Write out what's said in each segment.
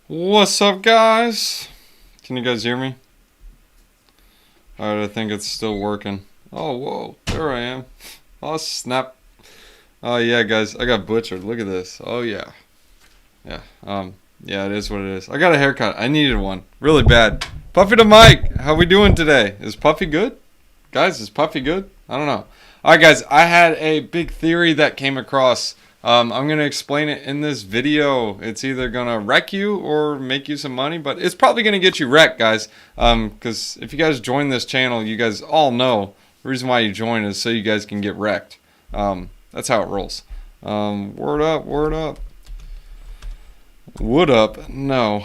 What's up, guys? Can you guys hear me? Alright, I think it's still working. Oh, whoa, there I am. Oh, snap. Oh, yeah, guys, I got butchered. Look at this. Oh, yeah. Yeah, yeah, it is what it is. I got a haircut. I needed one. Really bad. Puffy to Mike, how we doing today? Is Puffy good? Guys, is Puffy good? I don't know. Alright, guys, I had a big theory that came across. I'm going to explain it in this video. It's either going to wreck you or make you some money, but it's probably going to get you wrecked, guys. Because if you guys join this channel, you guys all know the reason why you join is so you guys can get wrecked. That's how it rolls. Word up, word up. Wood up. No,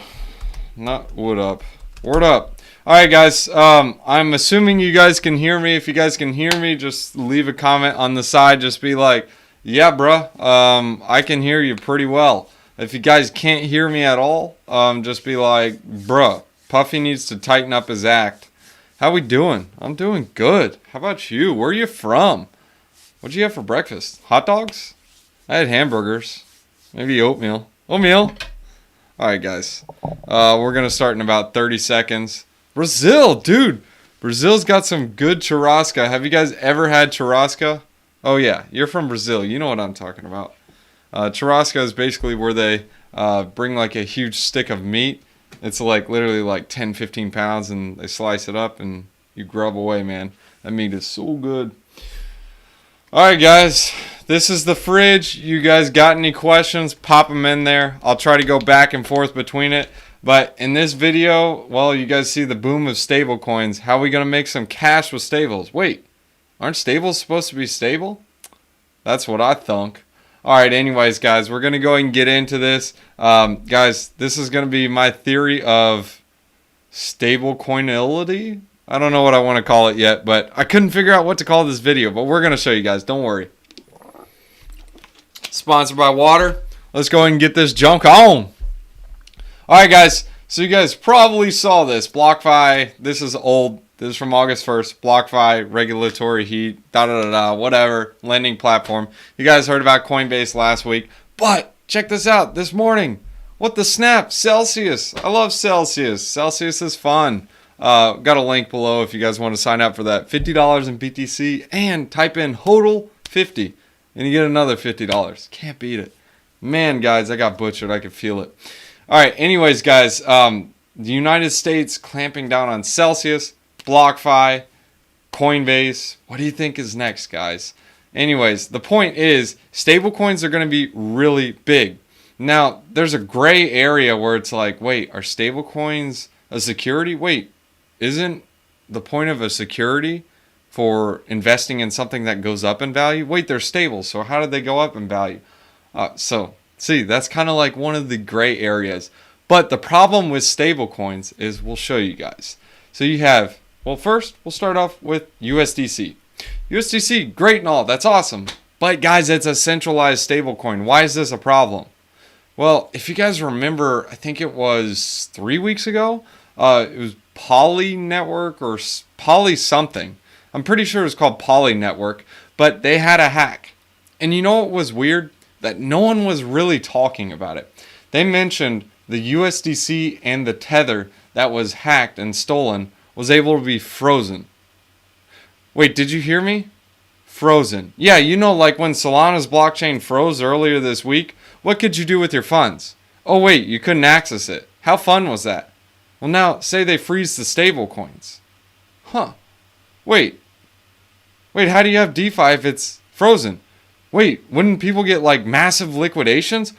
not wood up. Word up. Alright, guys, I'm assuming you guys can hear me. If you guys can hear me, just leave a comment on the side. Just be like, yeah, bruh, I can hear you pretty well. If you guys can't hear me at all, just be like, bruh, Puffy needs to tighten up his act. How we doing? I'm doing good. How about you? Where are you from? What'd you have for breakfast? Hot dogs? I had hamburgers. Maybe oatmeal. Oatmeal? Alright, guys. We're going to start in about 30 seconds. Brazil, dude. Brazil's got some good churrasco. Have you guys ever had churrasco? Oh yeah, you're from Brazil. You know what I'm talking about. Churrasco is basically where they bring like a huge stick of meat. It's like literally like 10, 15 pounds, and they slice it up and you grub away, man. That meat is so good. Alright, guys. This is the fridge. You guys got any questions? Pop them in there. I'll try to go back and forth between it. But in this video, well, you guys see the boom of stablecoins. How are we going to make some cash with stables? Wait. Aren't stables supposed to be stable? That's what I thunk. Alright, anyways, guys, we're going to go ahead and get into this. Guys, this is going to be my theory of stablecoinility. I don't know what I want to call it yet, but I couldn't figure out what to call this video. But we're going to show you guys. Don't worry. Sponsored by water. Let's go ahead and get this junk on. Alright, guys. So you guys probably saw this. BlockFi. This is old. This is from August 1st. BlockFi, regulatory heat, whatever, lending platform. You guys heard about Coinbase last week. But check this out. This morning, what the snap? Celsius. I love Celsius. Celsius is fun. Got a link below if you guys want to sign up for that. $50 in BTC, and type in HODL 50 and you get another $50. Can't beat it. Man, guys, I got butchered. I could feel it. All right, anyways, guys, the United States clamping down on Celsius, BlockFi, Coinbase. What do you think is next, guys? Anyways, the point is stablecoins are going to be really big. Now, there's a gray area where it's like, wait, are stablecoins a security? Wait, isn't the point of a security for investing in something that goes up in value? Wait, they're stable, so how did they go up in value? See, that's kind of like one of the gray areas. But the problem with stablecoins is we'll show you guys. So you have, well, first, we'll start off with USDC. USDC, great and all. That's awesome. But, guys, it's a centralized stablecoin. Why is this a problem? Well, if you guys remember, I think it was 3 weeks ago. It was Poly Network or Poly something. I'm pretty sure it was called Poly Network. But they had a hack. And you know what was weird? That no one was really talking about it. They mentioned the USDC and the Tether that was hacked and stolen was able to be frozen. Wait, did you hear me? Frozen. Yeah, you know, like when Solana's blockchain froze earlier this week, what could you do with your funds? Oh wait, you couldn't access it. How fun was that? Well, now, say they freeze the stable coins. Huh. Wait, how do you have DeFi if it's frozen? Wait, wouldn't people get like massive liquidations?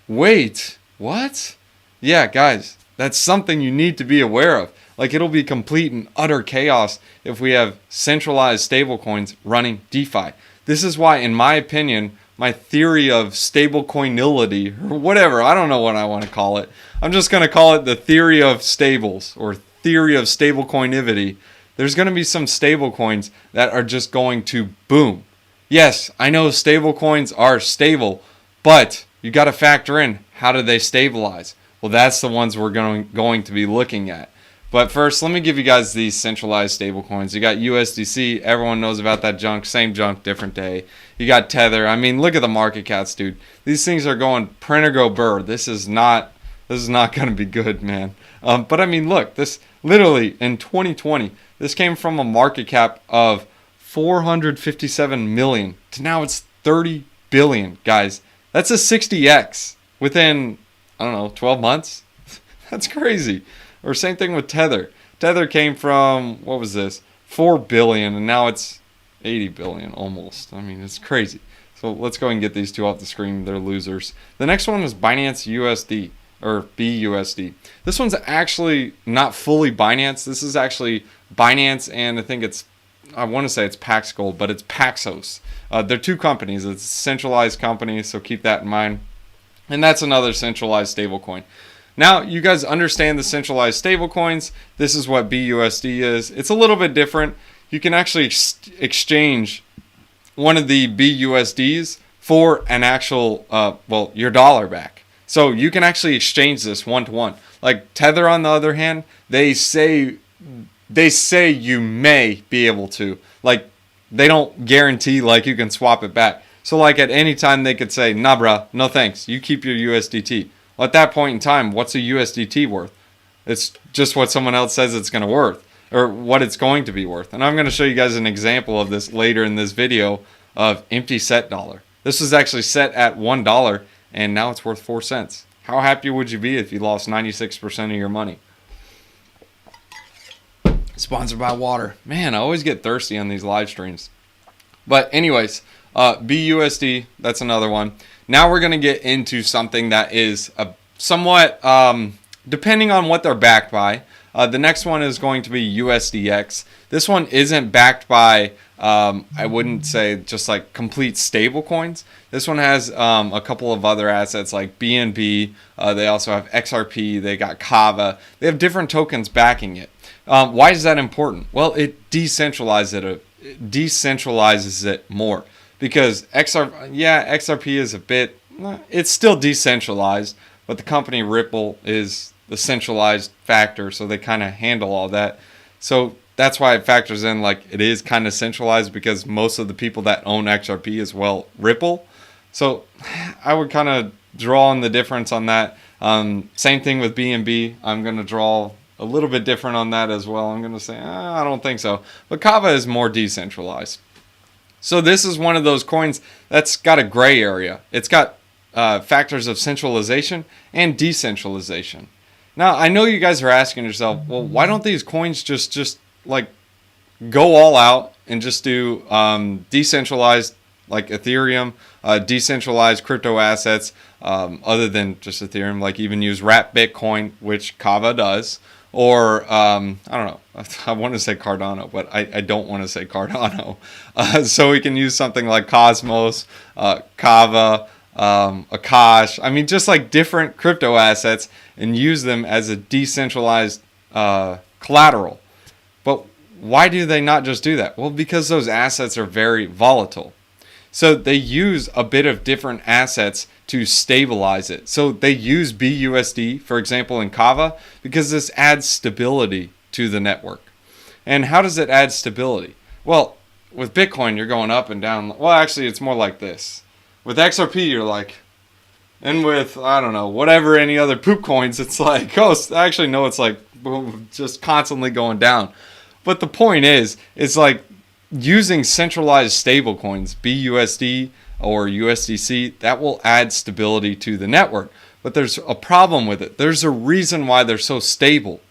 Wait, what? Yeah, guys, that's something you need to be aware of. Like, it'll be complete and utter chaos if we have centralized stablecoins running DeFi. This is why, in my opinion, my theory of stablecoinility, or whatever, I don't know what I want to call it. I'm just going to call it the theory of stables, or theory of stablecoinivity. There's going to be some stablecoins that are just going to boom. Yes, I know stablecoins are stable, but you got to factor in, how do they stabilize? Well, that's the ones we're going to be looking at. But first, let me give you guys these centralized stablecoins. You got USDC. Everyone knows about that junk. Same junk, different day. You got Tether. I mean, look at the market caps, dude. These things are going print or go burr. This is not This is not going to be good, man. But I mean, look, this literally in 2020, this came from a market cap of 457 million to now it's 30 billion, guys. That's a 60x within, I don't know, 12 months. That's crazy. Or same thing with Tether. Tether came from, what was this? 4 billion, and now it's 80 billion almost. I mean, it's crazy. So let's go and get these two off the screen. They're losers. The next one is Binance USD, or BUSD. This one's actually not fully Binance. This is actually Binance, and I want to say it's Pax Gold, but it's Paxos. They're two companies. It's a centralized company, so keep that in mind. And that's another centralized stablecoin. Now, you guys understand the centralized stablecoins. This is what BUSD is. It's a little bit different. You can actually exchange one of the BUSDs for an actual, your dollar back. So you can actually exchange this one-to-one. Like Tether, on the other hand, they say you may be able to. Like, they don't guarantee like you can swap it back. So like at any time they could say, nah, bruh, no thanks. You keep your USDT. Well, at that point in time, what's a USDT worth? It's just what someone else says it's going to worth, or what it's going to be worth. And I'm going to show you guys an example of this later in this video of empty set dollar. This was actually set at $1, and now it's worth 4 cents. How happy would you be if you lost 96% of your money? Sponsored by water. Man, I always get thirsty on these live streams. But anyways, BUSD, that's another one. Now we're going to get into something that is somewhat, depending on what they're backed by. The next one is going to be USDX. This one isn't backed by, I wouldn't say just like complete stable coins. This one has a couple of other assets like BNB. They also have XRP. They got Kava. They have different tokens backing it. Why is that important? Well, it decentralizes it more. Because XRP is it's still decentralized, but the company Ripple is the centralized factor, so they kind of handle all that. So that's why it factors in like it is kind of centralized, because most of the people that own XRP is, well, Ripple. So I would kind of draw on the difference on that. Same thing with BNB. I'm going to draw a little bit different on that as well. I'm going to say, I don't think so. But Kava is more decentralized. So this is one of those coins that's got a gray area. It's got factors of centralization and decentralization. Now, I know you guys are asking yourself, well, why don't these coins just like go all out and just do decentralized, like Ethereum, decentralized crypto assets, other than just Ethereum, like even use wrap Bitcoin, which Kava does. Or, I don't know, I want to say Cardano, but I don't want to say Cardano. So we can use something like Cosmos, Kava, Akash. I mean, just like different crypto assets, and use them as a decentralized collateral. But why do they not just do that? Well, because those assets are very volatile. So they use a bit of different assets to stabilize it. So they use BUSD, for example, in Kava, because this adds stability to the network. And how does it add stability? Well, with Bitcoin, you're going up and down. Well, actually, it's more like this. With XRP, you're like, and with, I don't know, whatever, any other poop coins, it's like, actually, no, it's like boom, just constantly going down. But the point is, it's like, using centralized stablecoins, BUSD or USDC, that will add stability to the network. But there's a problem with it. There's a reason why they're so stable.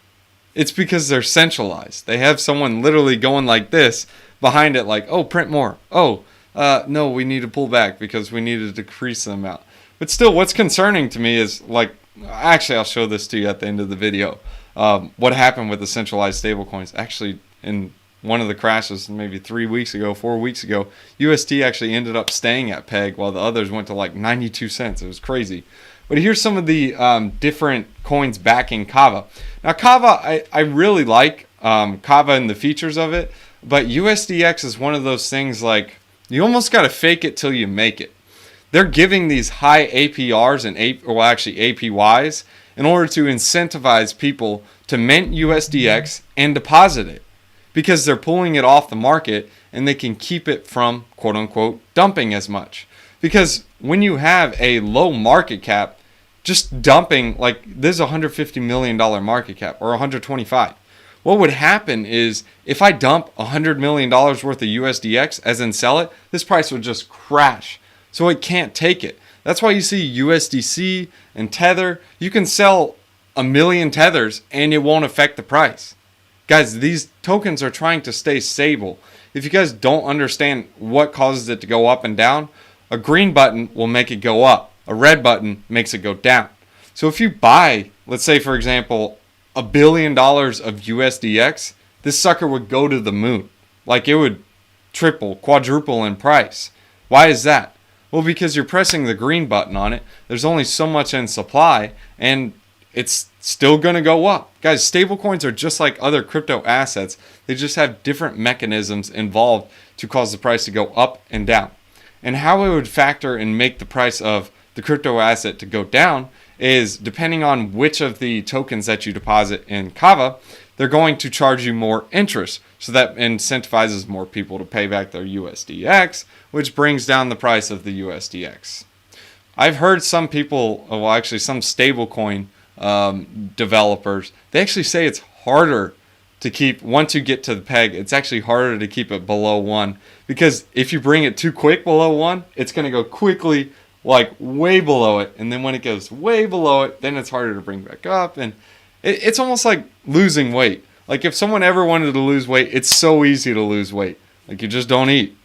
It's because they're centralized. They have someone literally going like this behind it, like, oh, print more. Oh, no, we need to pull back because we need to decrease the amount. But still, what's concerning to me is, like, actually, I'll show this to you at the end of the video. What happened with the centralized stablecoins? Actually, in one of the crashes maybe 4 weeks ago, USD actually ended up staying at peg while the others went to like 92 cents. It was crazy. But here's some of the different coins backing Kava. Now, Kava, I really like Kava and the features of it, but USDX is one of those things like you almost got to fake it till you make it. They're giving these high APRs and APYs in order to incentivize people to mint USDX and deposit it, because they're pulling it off the market and they can keep it from, quote unquote, dumping as much. Because when you have a low market cap, just dumping, like this is $150 million market cap or 125. What would happen is if I dump $100 million worth of USDX, as in sell it, this price would just crash. So it can't take it. That's why you see USDC and Tether. You can sell 1 million tethers and it won't affect the price. Guys, these tokens are trying to stay stable. If you guys don't understand what causes it to go up and down, a green button will make it go up. A red button makes it go down. So if you buy, let's say for example, $1 billion of USDX, this sucker would go to the moon. Like it would triple, quadruple in price. Why is that? Well, because you're pressing the green button on it. There's only so much in supply and it's still going to go up. Guys, stablecoins are just like other crypto assets. They just have different mechanisms involved to cause the price to go up and down. And how it would factor and make the price of the crypto asset to go down is depending on which of the tokens that you deposit in Kava, they're going to charge you more interest. So that incentivizes more people to pay back their USDX, which brings down the price of the USDX. I've heard some people, well actually some stablecoin developers, they actually say it's harder to keep, once you get to the peg, it's actually harder to keep it below 1, because if you bring it too quick below 1, it's going to go quickly like way below it, and then when it goes way below it, then it's harder to bring back up, and it's almost like losing weight. Like if someone ever wanted to lose weight, it's so easy to lose weight. Like you just don't eat.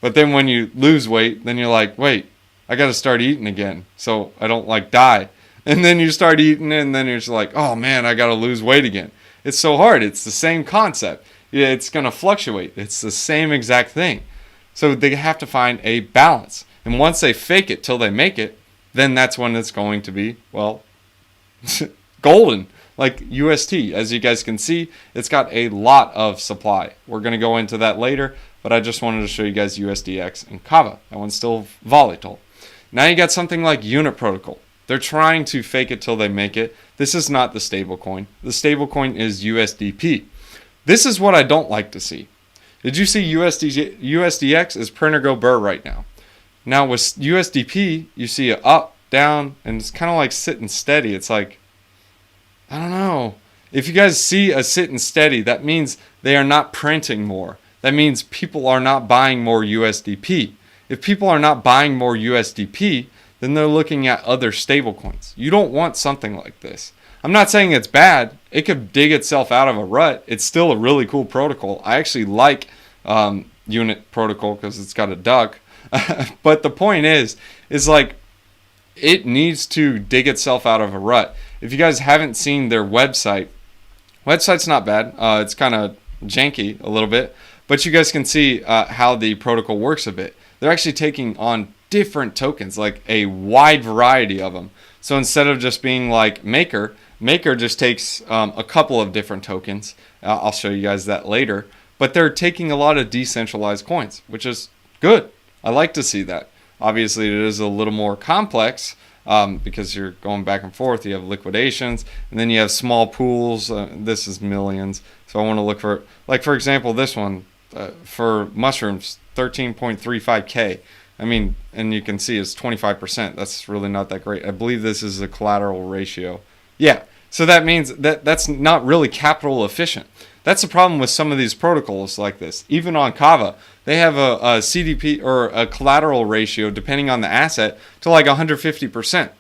But then when you lose weight, then you're like, wait, I got to start eating again so I don't like die. And then you start eating and then you're just like, oh man, I got to lose weight again. It's so hard. It's the same concept. Yeah, it's going to fluctuate. It's the same exact thing. So they have to find a balance. And once they fake it till they make it, then that's when it's going to be, well, golden. Like UST, as you guys can see, it's got a lot of supply. We're going to go into that later, but I just wanted to show you guys USDX and Kava. That one's still volatile. Now you got something like Unit Protocol. They're trying to fake it till they make it. This is not the stablecoin. The stablecoin is USDP. This is what I don't like to see. Did you see USDX is print or go burr right now? Now with USDP, you see it up, down, and it's kind of like sitting steady. It's like, I don't know. If you guys see a sitting steady, that means they are not printing more. That means people are not buying more USDP. If people are not buying more USDP, then they're looking at other stablecoins. You don't want something like this. I'm not saying it's bad. It could dig itself out of a rut. It's still a really cool protocol. I actually like Unit Protocol because it's got a duck. But the point is like it needs to dig itself out of a rut. If you guys haven't seen their website's not bad. It's kind of janky a little bit, but you guys can see how the protocol works a bit. They're actually taking on different tokens, like a wide variety of them. So instead of just being like Maker just takes a couple of different tokens. I'll show you guys that later. But they're taking a lot of decentralized coins, which is good. I like to see that. Obviously, it is a little more complex because you're going back and forth. You have liquidations, and then you have small pools. This is millions. So I want to look for, like, for example, this one for mushrooms, 13.35K. I mean, and you can see it's 25%. That's really not that great. I believe this is a collateral ratio. Yeah, so that means that's not really capital efficient. That's the problem with some of these protocols like this. Even on Kava, they have a CDP or a collateral ratio, depending on the asset, to like 150%.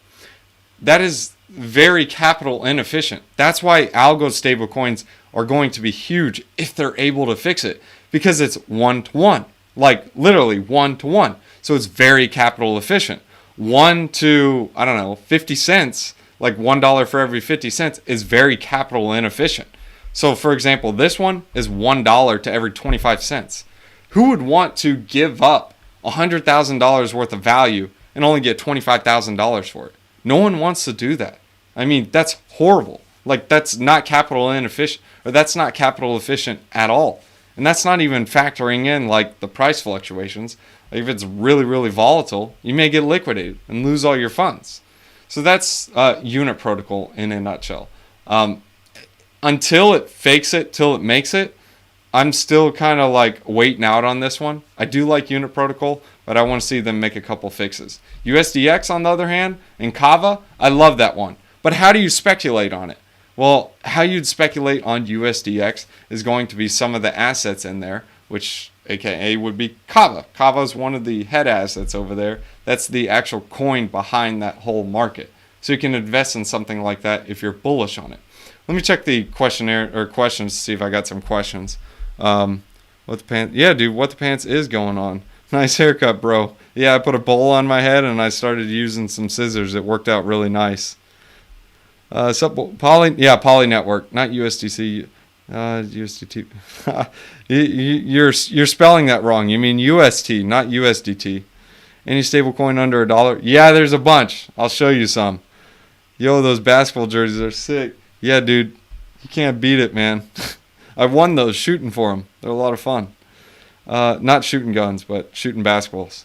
That is very capital inefficient. That's why algo stablecoins are going to be huge if they're able to fix it, because it's 1-to-1, like literally 1-to-1. So it's very capital efficient. 1 to, I don't know, 50 cents, like $1 for every 50 cents is very capital inefficient. So for example, this one is $1 to every 25 cents. Who would want to give up $100,000 worth of value and only get $25,000 for it? No one wants to do that. I mean, that's horrible. Like, that's not capital inefficient, or that's not capital efficient at all. And that's not even factoring in like the price fluctuations. Like, if it's really, really volatile, you may get liquidated and lose all your funds. So that's Unit Protocol in a nutshell. Until it fakes it, till it makes it, I'm still kind of like waiting out on this one. I do like Unit Protocol, but I want to see them make a couple fixes. USDX, on the other hand, and Kava, I love that one. But how do you speculate on it? Well, how you'd speculate on USDX is going to be some of the assets in there, which aka would be Kava. Kava is one of the head assets over there. That's the actual coin behind that whole market. So you can invest in something like that if you're bullish on it. Let me check the questionnaire or questions to see if I got some questions. What the pants? Yeah, dude, what the pants is going on? Nice haircut, bro. Yeah, I put a bowl on my head and I started using some scissors. It worked out really nice. Poly Network, not USDC. USDT. You're spelling that wrong. You mean UST, not USDT. Any stablecoin under $1? Yeah, there's a bunch. I'll show you some. Yo, those basketball jerseys are sick. Yeah, dude, you can't beat it, man. I won those shooting for them. They're a lot of fun. Not shooting guns, but shooting basketballs.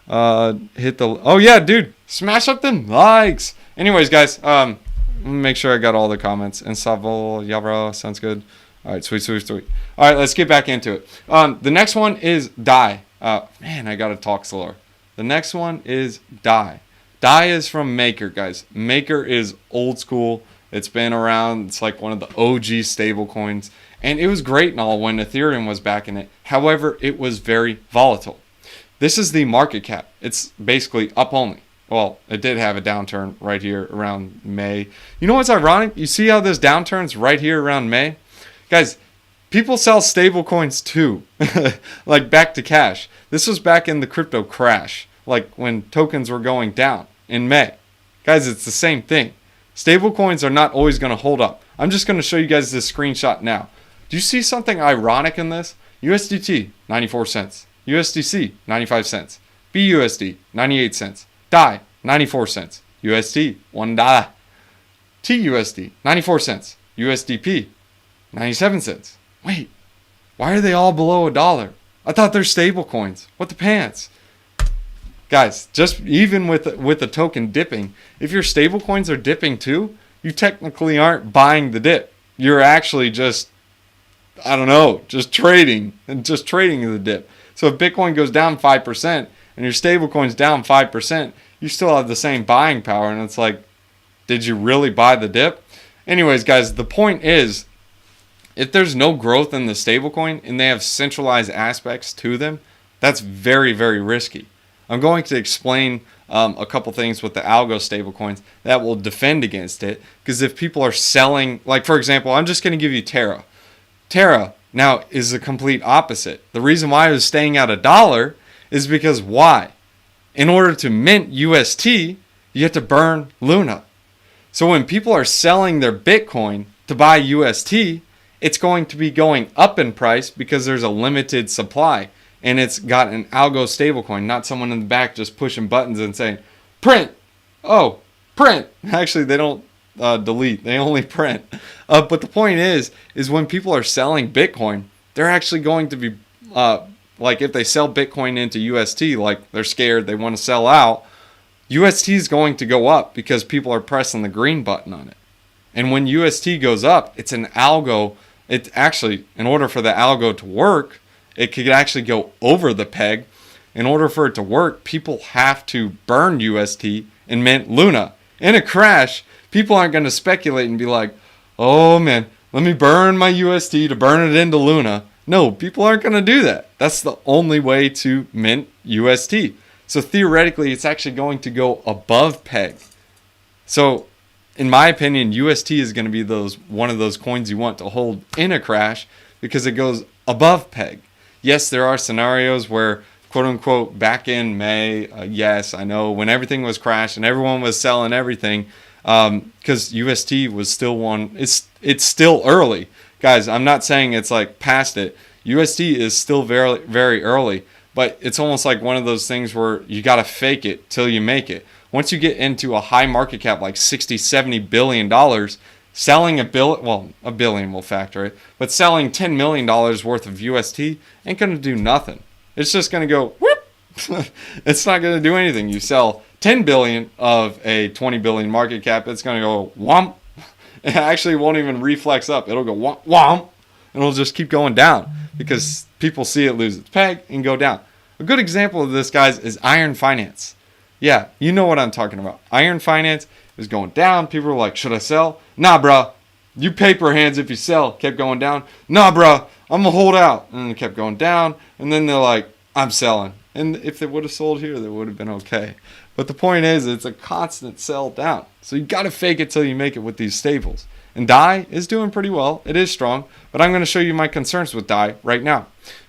Oh yeah, dude, smash up them likes. Anyways, guys, let me make sure I got all the comments. And Savo Yavra sounds good. All right, sweet. All right, let's get back into it. The next one is DAI. Man, I gotta talk slower. The next one is DAI. DAI is from Maker, guys. Maker is old school. It's been around. It's like one of the OG stable coins. And it was great and all when Ethereum was backing it. However, it was very volatile. This is the market cap. It's basically up only. Well, it did have a downturn right here around May. You know what's ironic? You see how this downturn's right here around May? Guys, people sell stable coins too. Like back to cash. This was back in the crypto crash. Like when tokens were going down in May. Guys, it's the same thing. Stable coins are not always going to hold up. I'm just going to show you guys this screenshot now. Do you see something ironic in this? USDT, 94 cents. USDC, 95 cents. BUSD, 98 cents. DAI, 94 cents. USD, $1. TUSD, 94 cents. USDP, 97 cents. Wait, why are they all below $1? I thought they're stable coins. What the pants? Guys, just even with the token dipping, if your stable coins are dipping too, you technically aren't buying the dip. You're actually just, I don't know, just trading the dip. So if Bitcoin goes down 5% and your stable coin's down 5%, you still have the same buying power. And it's like, did you really buy the dip? Anyways, guys, the point is, if there's no growth in the stablecoin and they have centralized aspects to them, that's very, very risky. I'm going to explain a couple things with the algo stablecoins that will defend against it. Because if people are selling, like for example, I'm just going to give you Terra. Terra now is the complete opposite. The reason why it was staying at $1 is because why? In order to mint UST, you have to burn Luna. So when people are selling their Bitcoin to buy UST, it's going to be going up in price because there's a limited supply. And it's got an algo stablecoin, not someone in the back just pushing buttons and saying, print. Oh, print. Actually, they don't delete. They only print. But the point is when people are selling Bitcoin, they're actually going to be, like if they sell Bitcoin into UST, like they're scared, they want to sell out, UST is going to go up because people are pressing the green button on it. And when UST goes up, it's an algo. It actually, in order for the algo to work, it could actually go over the peg. In order for it to work, people have to burn UST and mint Luna. In a crash, people aren't going to speculate and be like, oh man, let me burn my UST to burn it into Luna. No, people aren't going to do that. That's the only way to mint UST. So theoretically, it's actually going to go above peg. So in my opinion, UST is going to be one of those coins you want to hold in a crash because it goes above peg. Yes, there are scenarios where, quote unquote, back in May, yes, I know, when everything was crashed and everyone was selling everything, because UST was still it's still early. Guys, I'm not saying it's like past it. UST is still very, very early, but it's almost like one of those things where you got to fake it till you make it. Once you get into a high market cap like $60-70 billion, selling a billion will factor it, but selling $10 million worth of UST ain't going to do nothing. It's just going to go whoop. It's not going to do anything. You sell 10 billion of a 20 billion market cap, it's going to go whomp. It actually won't even reflex up. It'll go whomp, whomp. and it'll just keep going down because people see it lose its peg and go down. A good example of this, guys, is Iron Finance. Yeah, you know what I'm talking about. Iron Finance is going down. People are like, should I sell? Nah, bro. You paper hands if you sell. Kept going down. Nah, bro. I'm going to hold out. And it kept going down. And then they're like, I'm selling. And if they would have sold here, they would have been okay. But the point is, it's a constant sell down. So you got to fake it till you make it with these stables. And DAI is doing pretty well. It is strong. But I'm going to show you my concerns with DAI right now.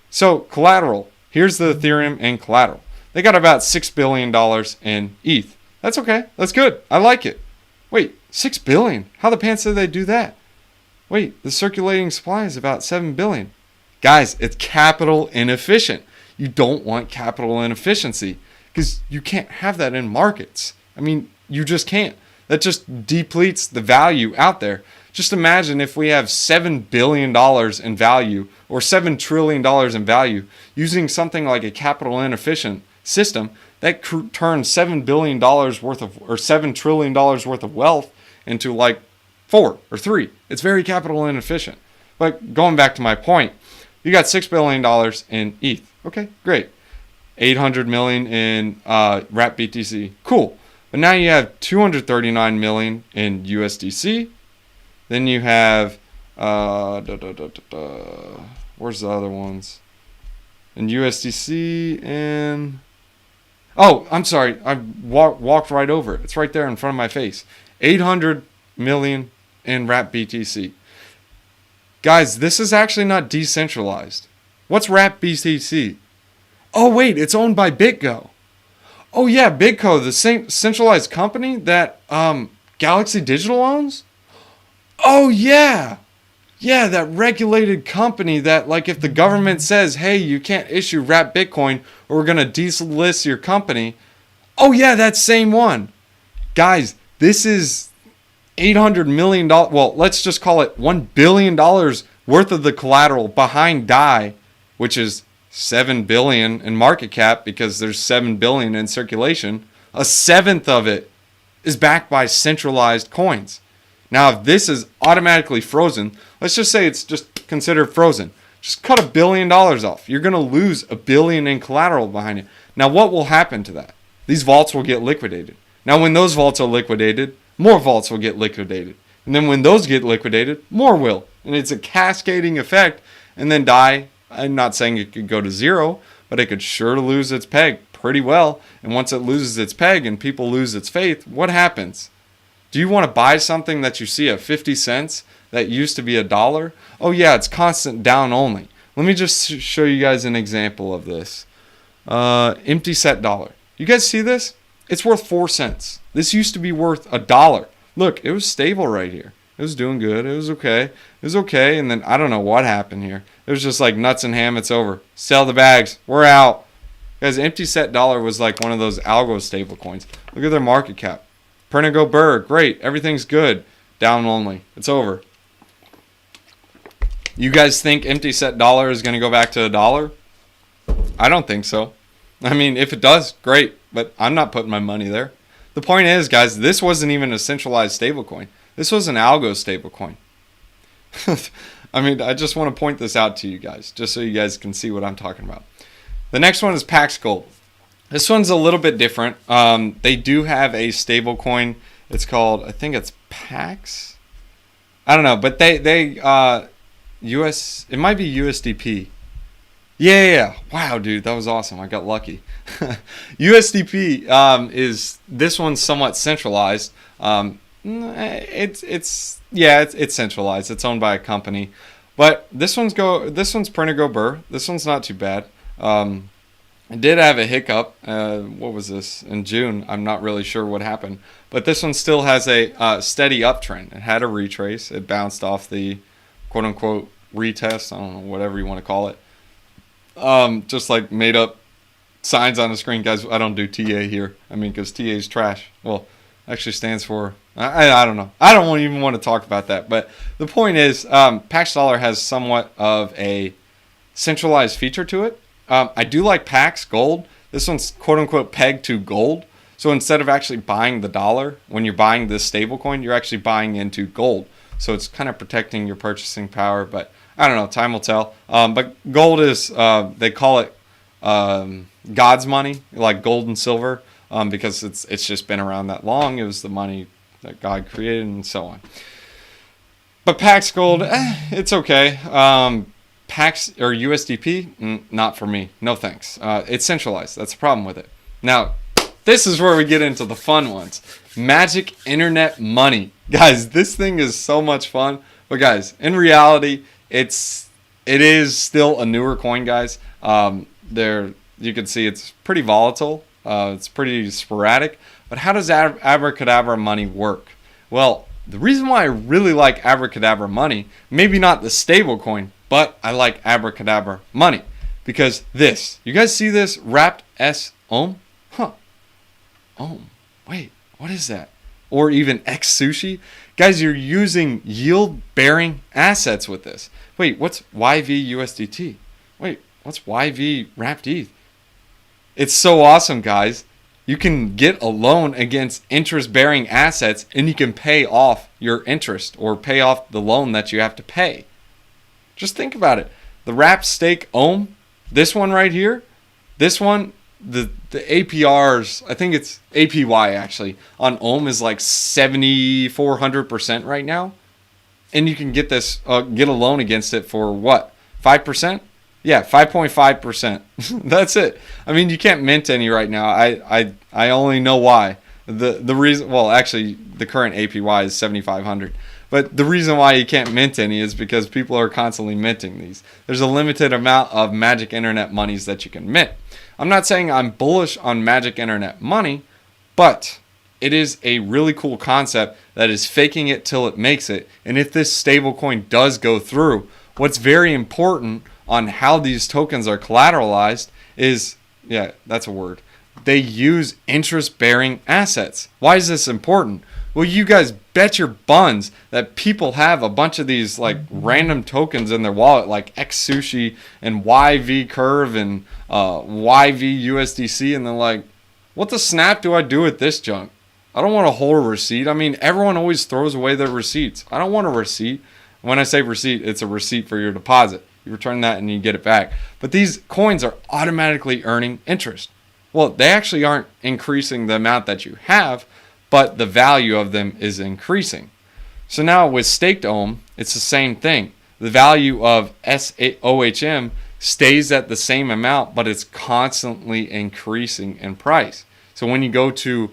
So collateral. Here's the Ethereum and collateral. They got about $6 billion in ETH. That's okay. That's good. I like it. Wait, $6 billion? How the pants did they do that? Wait, the circulating supply is about $7 billion. Guys, it's capital inefficient. You don't want capital inefficiency because you can't have that in markets. I mean, you just can't. That just depletes the value out there. Just imagine if we have $7 billion in value or $7 trillion in value using something like a capital inefficient system that turns $7 billion worth of, or $7 trillion worth of wealth into like 4 or 3. It's very capital inefficient. But going back to my point, you got $6 billion in ETH. Okay, great. 800 million in wrap BTC. Cool. But now you have 239 million in USDC. Then you have, where's the other ones? In USDC and, oh, I'm sorry. I walked right over it. It's right there in front of my face. 800 million in wrap BTC. Guys, this is actually not decentralized. What's wrap BTC? Oh, wait, it's owned by BitGo. Oh, yeah, BitGo, the same centralized company that Galaxy Digital owns? Oh, yeah. Yeah, that regulated company that, like, if the government says, hey, you can't issue wrap Bitcoin or we're going to delist your company. Oh, yeah, that same one. Guys, this is $800 million. Well, let's just call it $1 billion worth of the collateral behind DAI, which is $7 billion in market cap because there's $7 billion in circulation. A seventh of it is backed by centralized coins. Now, if this is automatically frozen, let's just say it's just considered frozen. Just cut $1 billion off. You're going to lose $1 billion in collateral behind it. Now, what will happen to that? These vaults will get liquidated. Now, when those vaults are liquidated, more vaults will get liquidated. And then when those get liquidated, more will. And it's a cascading effect. And then DAI, I'm not saying it could go to zero, but it could sure lose its peg pretty well. And once it loses its peg and people lose its faith, what happens? Do you want to buy something that you see at 50 cents that used to be $1? Oh yeah, it's constant down only. Let me just show you guys an example of this. Empty set dollar. You guys see this? It's worth 4 cents. This used to be worth $1. Look, it was stable right here. It was doing good. It was okay. It was okay. And then I don't know what happened here. It was just like nuts and ham. It's over. Sell the bags. We're out. Guys, empty set dollar was like one of those algo stable coins. Look at their market cap. Pernigo Burr, great. Everything's good. Down only. It's over. You guys think empty set dollar is going to go back to $1? I don't think so. I mean, if it does, great. But I'm not putting my money there. The point is, guys, this wasn't even a centralized stablecoin. This was an algo stablecoin. I mean, I just want to point this out to you guys, just so you guys can see what I'm talking about. The next one is Pax Gold. This one's a little bit different. They do have a stablecoin. It's called, I think it's Pax. I don't know, but it might be USDP. Yeah. Wow, dude, that was awesome. I got lucky. USDP is, this one's somewhat centralized. It's centralized. It's owned by a company, but this one's Pernigo Burr. This one's not too bad. It did have a hiccup. What was this? In June. I'm not really sure what happened. But this one still has a steady uptrend. It had a retrace. It bounced off the quote-unquote retest. I don't know, whatever you want to call it. Just like made up signs on the screen. Guys, I don't do TA here. I mean, because TA is trash. Well, actually stands for... I don't know. I don't even want to talk about that. But the point is, Pax Dollar has somewhat of a centralized feature to it. I do like Pax Gold. This one's quote-unquote pegged to gold. So instead of actually buying the dollar, when you're buying this stablecoin, you're actually buying into gold. So it's kind of protecting your purchasing power. But I don't know. Time will tell. But gold is, they call it God's money, like gold and silver, because it's just been around that long. It was the money that God created and so on. But Pax Gold, it's okay. Pax or USDP, not for me. No thanks. It's centralized. That's the problem with it. Now, this is where we get into the fun ones. Magic Internet Money. Guys, this thing is so much fun. But guys, in reality, it is still a newer coin, guys. You can see it's pretty volatile. It's pretty sporadic. But how does Abracadabra Money work? Well, the reason why I really like Abracadabra Money, maybe not the stable coin, but I like Abracadabra Money. Because this, you guys see this wrapped S ohm? Huh. Ohm. Wait, what is that? Or even X sushi? Guys, you're using yield-bearing assets with this. Wait, what's YV USDT? Wait, what's YV wrapped ETH? It's so awesome, guys. You can get a loan against interest-bearing assets, and you can pay off your interest or pay off the loan that you have to pay. Just think about it. The wrapped stake ohm, this one right here, this one, the APRs, I think it's APY actually, on ohm is like 7,400% right now. And you can get this, get a loan against it for what? 5%? Yeah, 5.5%. That's it. I mean, you can't mint any right now. I only know why. The reason, well, actually, the current APY is 7,500. But the reason why you can't mint any is because people are constantly minting these. There's a limited amount of Magic Internet monies that you can mint. I'm not saying I'm bullish on Magic Internet Money, but it is a really cool concept that is faking it till it makes it. And if this stablecoin does go through, what's very important on how these tokens are collateralized is, yeah, that's a word. They use interest-bearing assets. Why is this important? Well, you guys bet your buns that people have a bunch of these like random tokens in their wallet, like X Sushi and YV Curve and YV USDC, and they're like, what the snap do I do with this junk? I don't want to hold a receipt. I mean, everyone always throws away their receipts. I don't want a receipt. When I say receipt, it's a receipt for your deposit. You return that and you get it back. But these coins are automatically earning interest. Well, they actually aren't increasing the amount that you have, but the value of them is increasing. So now with staked ohm, it's the same thing. The value of SOHM stays at the same amount, but it's constantly increasing in price. So when you go to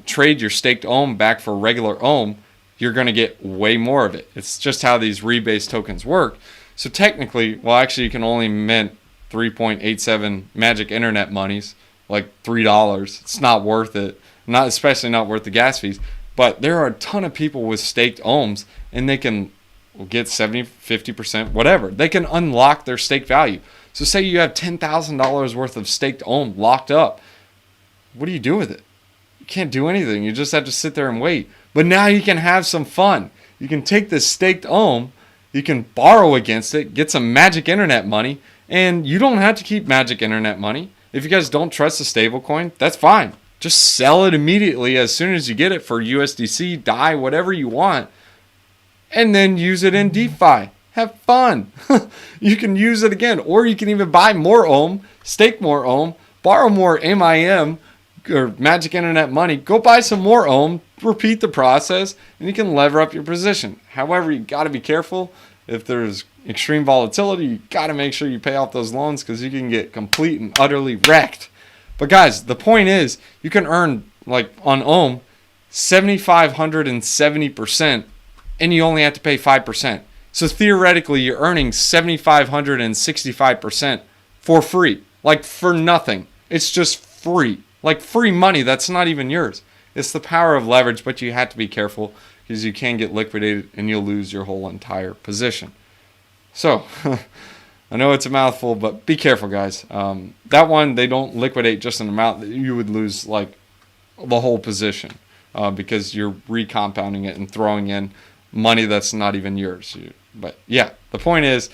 trade your staked ohm back for regular ohm, you're going to get way more of it. It's just how these rebase tokens work. So technically, well, actually, you can only mint 3.87 Magic Internet monies, like $3. It's not worth it. Especially not worth the gas fees. But there are a ton of people with staked ohms, and they can get 70, 50%, whatever. They can unlock their stake value. So say you have $10,000 worth of staked ohm locked up. What do you do with it? You can't do anything. You just have to sit there and wait. But now you can have some fun. You can take this staked ohm, you can borrow against it, get some Magic Internet money, and you don't have to keep Magic Internet money. If you guys don't trust the stablecoin, that's fine. Just sell it immediately as soon as you get it for USDC, DAI, whatever you want, and then use it in DeFi. Have fun. You can use it again, or you can even buy more ohm, stake more ohm, borrow more MIM or Magic Internet money, go buy some more ohm, repeat the process, and you can lever up your position. However, you got to be careful. If there's extreme volatility, you got to make sure you pay off those loans because you can get complete and utterly wrecked. But guys, the point is, you can earn, like on ohm, 7,570%, and you only have to pay 5%. So theoretically, you're earning 7,565% for free, like for nothing. It's just free, like free money that's not even yours. It's the power of leverage, but you have to be careful because you can get liquidated and you'll lose your whole entire position. So, I know it's a mouthful, but be careful, guys. That one, they don't liquidate just an amount that you would lose like the whole position because you're recompounding it and throwing in money that's not even yours. But yeah, the point is,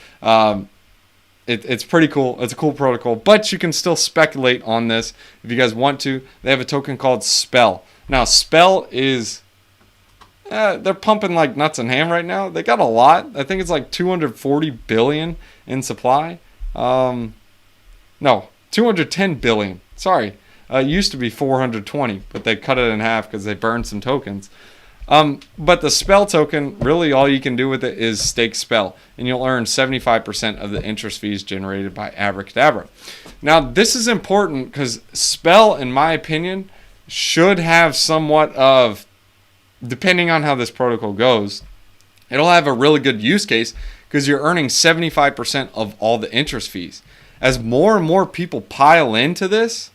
it's pretty cool. It's a cool protocol, but you can still speculate on this if you guys want to. They have a token called Spell. Now, Spell is they're pumping like nuts and ham right now. They got a lot. I think it's like 240 billion in supply. No, 210 billion. Sorry. It used to be 420, but they cut it in half because they burned some tokens. But the spell token, really all you can do with it is stake spell, and you'll earn 75% of the interest fees generated by Abracadabra. Now, this is important because spell, in my opinion, should have somewhat of, depending on how this protocol goes, it'll have a really good use case because you're earning 75% of all the interest fees. As more and more people pile into this,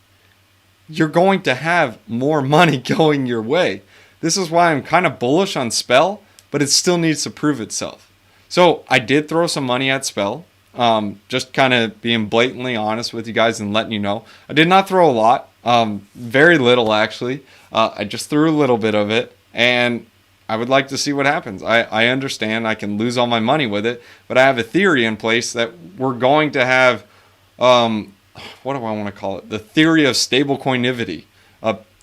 you're going to have more money going your way. This is why I'm kind of bullish on Spell, but it still needs to prove itself. So I did throw some money at Spell, just kind of being blatantly honest with you guys and letting you know. I did not throw a lot, very little actually. I just threw a little bit of it, and I would like to see what happens. I understand I can lose all my money with it, but I have a theory in place that we're going to have, what do I want to call it? The theory of stablecointivity.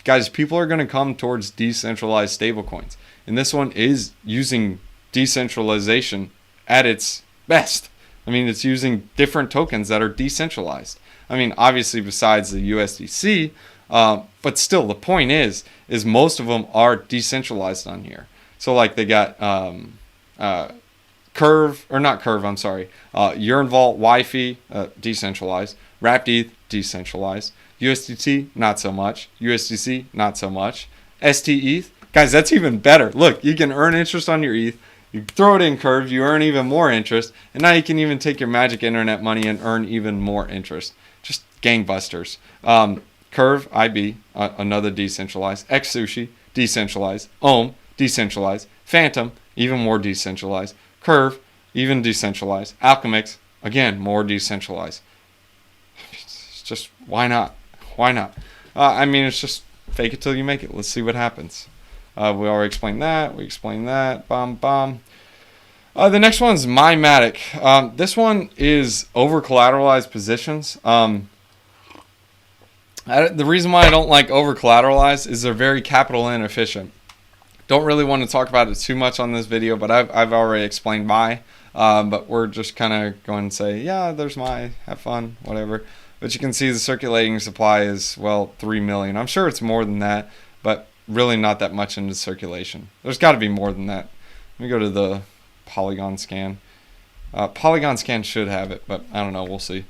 Guys, people are going to come towards decentralized stablecoins. And this one is using decentralization at its best. I mean, it's using different tokens that are decentralized. I mean, obviously besides the USDC, but still the point is most of them are decentralized on here. So like they got Urn Vault, Wi-Fi, decentralized, Wrapped ETH, decentralized, USDT, not so much, USDC, not so much, ST-ETH, guys, that's even better. Look, you can earn interest on your ETH, you throw it in Curve, you earn even more interest, and now you can even take your magic internet money and earn even more interest. Just gangbusters. Curve, IB, another decentralized, XSushi, decentralized, Ohm, decentralized, Fantom, even more decentralized, Curve, even decentralized, Alchemix, again, more decentralized. It's just, why not? Why not? I mean, it's just fake it till you make it. Let's see what happens. We already explained that. We explained that. The next one's Matic. This one is over-collateralized positions. The reason why I don't like over-collateralized is they're very capital inefficient. Don't really want to talk about it too much on this video, but I've already explained why. But we're just kind of going to say, yeah, there's have fun, whatever. But you can see the circulating supply is, well, 3 million. I'm sure it's more than that, but really not that much into circulation. There's got to be more than that. Let me go to the Polygon scan. Polygon scan should have it, but I don't know. We'll see.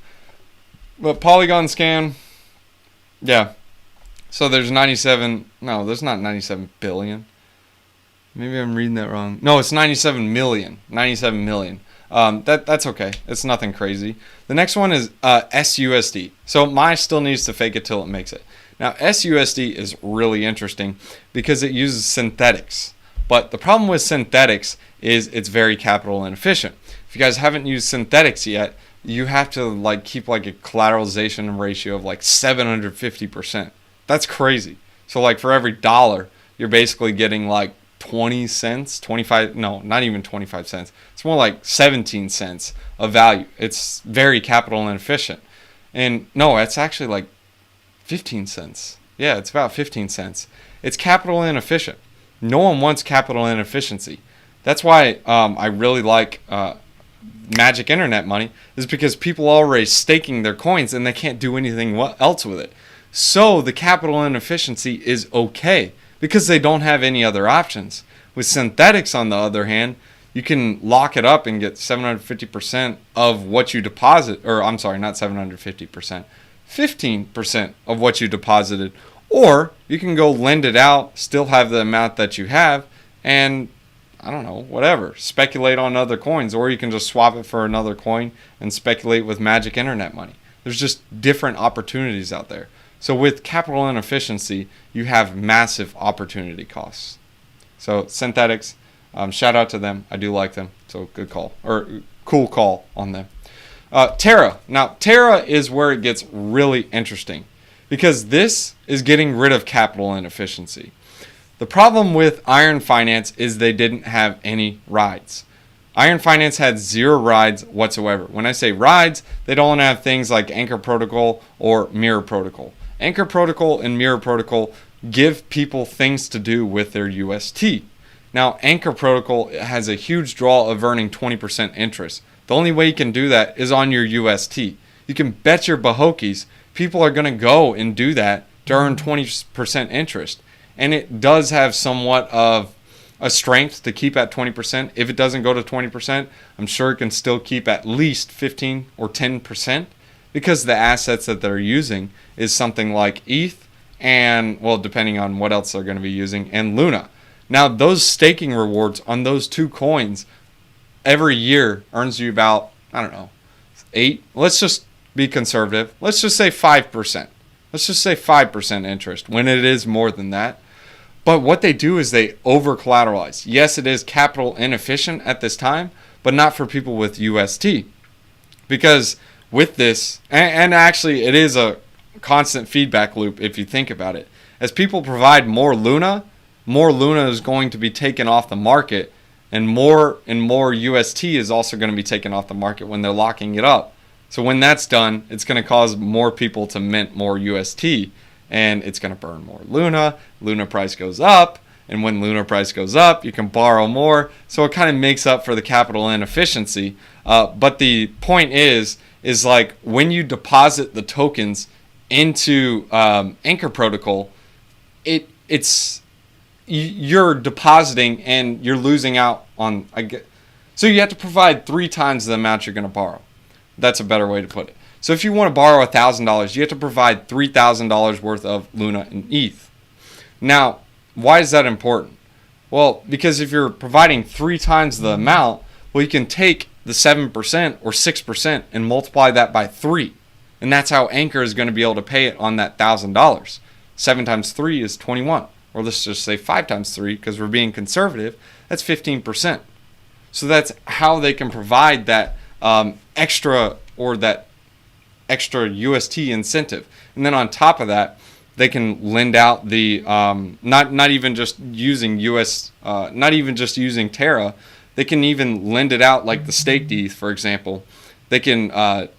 But Polygon scan, yeah. So there's 97. No, there's not 97 billion. Maybe I'm reading that wrong. No, it's 97 million. 97 million. That's okay. It's nothing crazy. The next one is SUSD. So mine still needs to fake it till it makes it. Now, SUSD is really interesting because it uses synthetics. But the problem with synthetics is it's very capital inefficient. If you guys haven't used synthetics yet, you have to keep a collateralization ratio of 750%. That's crazy. So for every dollar, you're basically getting 20 cents, 25, no, not even 25 cents. It's more like 17 cents of value. It's very capital inefficient. And no, it's actually 15 cents. Yeah, it's about 15 cents. It's capital inefficient. No one wants capital inefficiency. That's why I really like Magic Internet Money, is because people are already staking their coins and they can't do anything else with it. So the capital inefficiency is okay, because they don't have any other options. With synthetics, on the other hand, you can lock it up and get 750% of what you deposit, or I'm sorry, not 750%, 15% of what you deposited. Or you can go lend it out, still have the amount that you have, and I don't know, whatever, speculate on other coins. Or you can just swap it for another coin and speculate with Magic Internet Money. There's just different opportunities out there. So with capital inefficiency, you have massive opportunity costs. So synthetics, shout out to them. I do like them. So good call, or cool call on them. Terra. Now, Terra is where it gets really interesting, because this is getting rid of capital inefficiency. The problem with Iron Finance is they didn't have any rides. Iron Finance had 0 rides whatsoever. When I say rides, they don't have things like Anchor Protocol or Mirror Protocol. Anchor Protocol and Mirror Protocol give people things to do with their UST. Now, Anchor Protocol has a huge draw of earning 20% interest. The only way you can do that is on your UST. You can bet your Bahokies people are going to go and do that to earn 20% interest. And it does have somewhat of a strength to keep at 20%. If it doesn't go to 20%, I'm sure it can still keep at least 15 or 10% because the assets that they're using is something like ETH and, well, depending on what else they're going to be using, and Luna. Now, those staking rewards on those two coins every year earns you about, I don't know, 8. Let's just be conservative. Let's just say 5%. Let's just say 5% interest when it is more than that. But what they do is they over collateralize. Yes, it is capital inefficient at this time, but not for people with UST. Because with this, and actually it is a constant feedback loop if you think about it. As people provide more Luna is going to be taken off the market, and more UST is also going to be taken off the market when they're locking it up. So when that's done, it's going to cause more people to mint more UST, and it's going to burn more Luna. Luna price goes up, and when Luna price goes up, you can borrow more. So it kind of makes up for the capital inefficiency. But the point is like when you deposit the tokens into Anchor Protocol, you're depositing and you're losing out on. So you have to provide 3 times the amount you're going to borrow. That's a better way to put it. So if you want to borrow $1,000, you have to provide $3,000 worth of Luna and ETH. Now, why is that important? Well, because if you're providing 3 times the amount, well, you can take the 7% or 6% and multiply that by 3. And that's how Anchor is going to be able to pay it on that $1,000. 7 times 3 is 21. Or let's just say 5 times 3 because we're being conservative. That's 15%. So that's how they can provide that extra UST incentive. And then on top of that, they can lend out the not even just using not even just using Terra. They can even lend it out like the staked ETH, for example. They can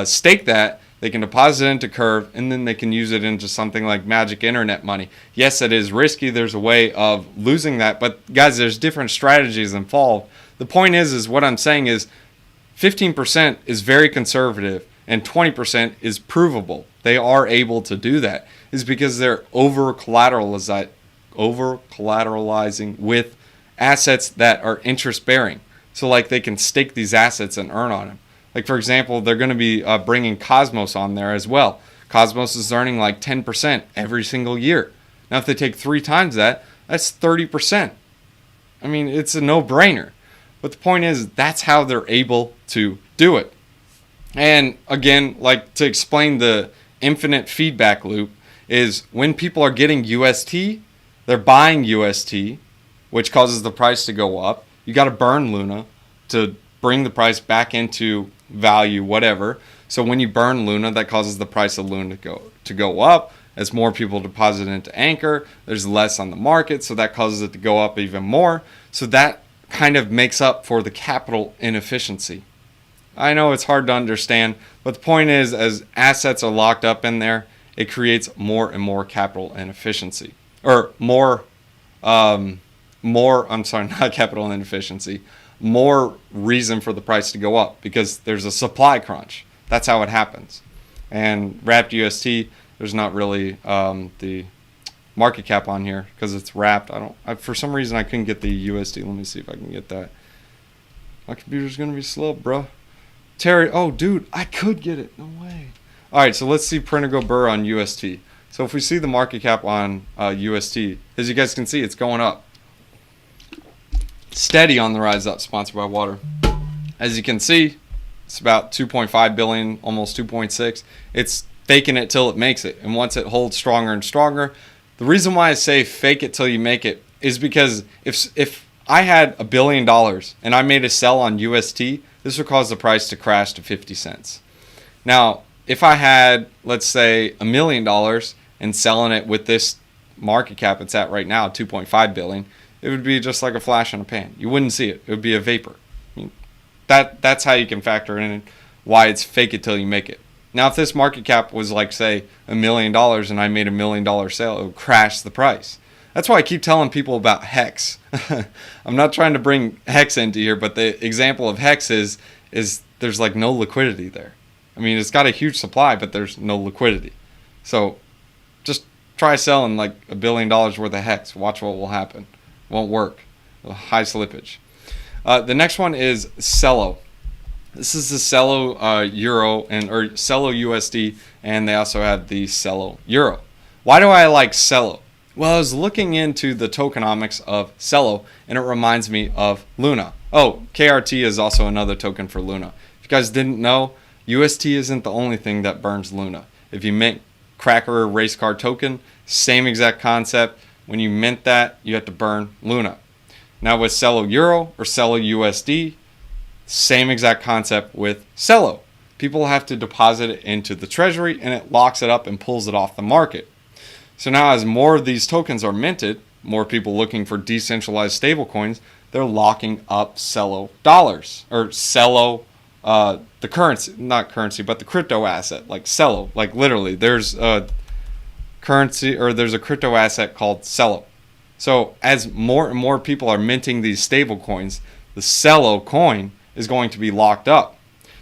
stake that. They can deposit it into Curve, and then they can use it into something like Magic Internet Money. Yes, it is risky. There's a way of losing that, but guys, there's different strategies involved. The point is what I'm saying is 15% is very conservative and 20% is provable. They are able to do that. It's because they're over collateralizing with assets that are interest bearing. So like they can stake these assets and earn on them. Like for example, they're going to be bringing Cosmos on there as well. Cosmos is earning like 10% every single year. Now if they take 3 times that, that's 30%. I mean, it's a no-brainer. But the point is, that's how they're able to do it. And again, like to explain the infinite feedback loop is when people are getting UST, they're buying UST, which causes the price to go up. You got to burn Luna to bring the price back into value, whatever. So when you burn Luna, that causes the price of Luna to go up. As more people deposit into Anchor, there's less on the market, so that causes it to go up even more. So that kind of makes up for the capital inefficiency. I know it's hard to understand, but the point is, as assets are locked up in there, it creates more and more capital inefficiency. Or more, not capital inefficiency, more reason for the price to go up because there's a supply crunch. That's how it happens. And wrapped UST, there's not really the market cap on here because it's wrapped. For some reason I couldn't get the USD. Let me see if I can get that. My computer's gonna be slow, bro. Terry, oh dude, I could get it. No way. All right, so let's see print or go burr on UST. So if we see the market cap on UST, as you guys can see, it's going up. Steady on the rise up, sponsored by water. As you can see, it's about 2.5 billion, almost 2.6. It's faking it till it makes it, and once it holds stronger and stronger. The reason why I say fake it till you make it is because if I had $1 billion and I made a sell on UST, this would cause the price to crash to 50 cents. Now, if I had, let's say, $1 million and selling it with this market cap it's at right now, 2.5 billion, it would be just like a flash in a pan. You wouldn't see it. It would be a vapor. I mean, that's how you can factor in why it's fake it till you make it. Now, if this market cap was like, say, $1 million and I made $1 million sale, it would crash the price. That's why I keep telling people about Hex. I'm not trying to bring Hex into here, but the example of Hex is there's like no liquidity there. I mean, it's got a huge supply, but there's no liquidity. So just try selling like $1 billion worth of Hex. Watch what will happen. Won't work. High slippage. The next one is Cello. This is the Cello Euro or Cello USD, and they also have the Cello Euro. Why do I like Cello? Well, I was looking into the tokenomics of Cello, and it reminds me of Luna. Oh, KRT is also another token for Luna. If you guys didn't know, UST isn't the only thing that burns Luna. If you mint Cracker race car token, same exact concept. When you mint that, you have to burn Luna. Now with Cello Euro or Cello USD, same exact concept with Cello. People have to deposit it into the treasury and it locks it up and pulls it off the market. So now as more of these tokens are minted, more people looking for decentralized stablecoins, they're locking up Cello dollars or Cello, the currency, not currency, but the crypto asset like Cello. Like literally there's a currency or there's a crypto asset called Cello. So as more and more people are minting these stablecoins, the Cello coin is going to be locked up.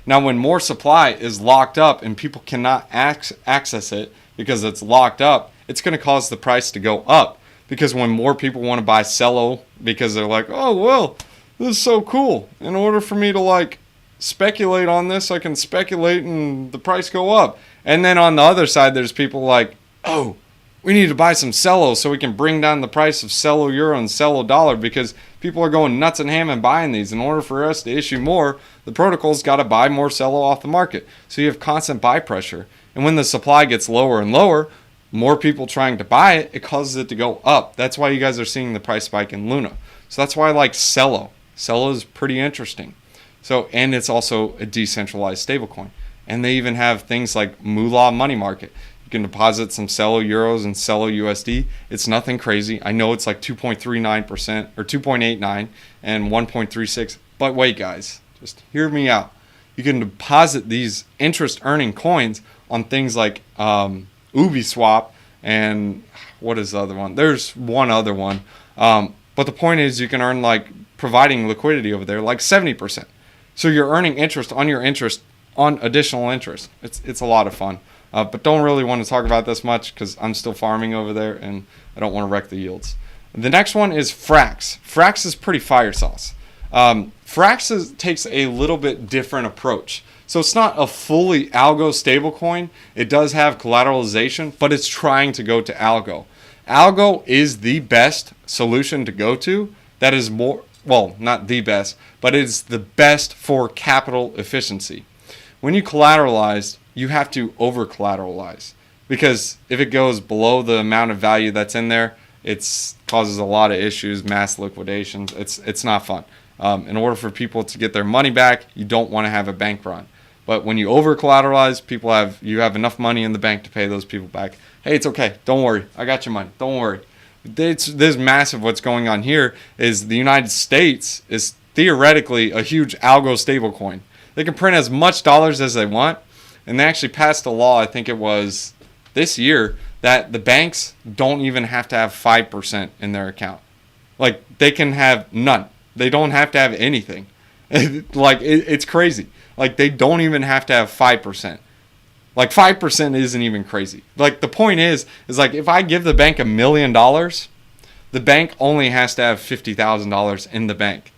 Now when more supply is locked up and people cannot access it because it's locked up, it's going to cause the price to go up, because when more people want to buy Cello because they're like, oh well, this is so cool, in order for me to like speculate on this, I can speculate and the price go up. And then on the other side there's people like, oh, we need to buy some Cello so we can bring down the price of Cello Euro and Cello Dollar, because people are going nuts and ham and buying these. In order for us to issue more, the protocol's got to buy more Cello off the market. So you have constant buy pressure. And when the supply gets lower and lower, more people trying to buy it, it causes it to go up. That's why you guys are seeing the price spike in Luna. So that's why I like Cello. Cello is pretty interesting. So, and it's also a decentralized stablecoin. And they even have things like Moolah Money Market. You can deposit some Cello Euros and Cello USD. It's nothing crazy. I know it's like 2.39% or 2.89 and 1.36. But wait, guys, just hear me out. You can deposit these interest earning coins on things like Uniswap and what is the other one? There's one other one. But the point is you can earn like providing liquidity over there like 70%. So you're earning interest on your interest on additional interest. It's a lot of fun. But don't really want to talk about this much because I'm still farming over there and I don't want to wreck the yields. The next one is Frax. Frax is pretty fire sauce. Frax takes a little bit different approach. So it's not a fully algo stablecoin. It does have collateralization, but it's trying to go to algo. Algo is the best solution to go to. That is more, well, not the best, but it's the best for capital efficiency. When you collateralize, you have to over collateralize, because if it goes below the amount of value that's in there, it causes a lot of issues, mass liquidations. It's not fun. In order for people to get their money back, you don't want to have a bank run. But when you over collateralize, you have enough money in the bank to pay those people back. Hey, it's okay. Don't worry. I got your money. Don't worry. This massive. What's going on here is the United States is theoretically a huge algo stablecoin. They can print as much dollars as they want. And they actually passed a law, I think it was this year, that the banks don't even have to have 5% in their account. Like, they can have none. They don't have to have anything. It's crazy. Like, they don't even have to have 5%. Like, 5% isn't even crazy. Like, the point is like, if I give the bank $1 million, the bank only has to have $50,000 in the bank.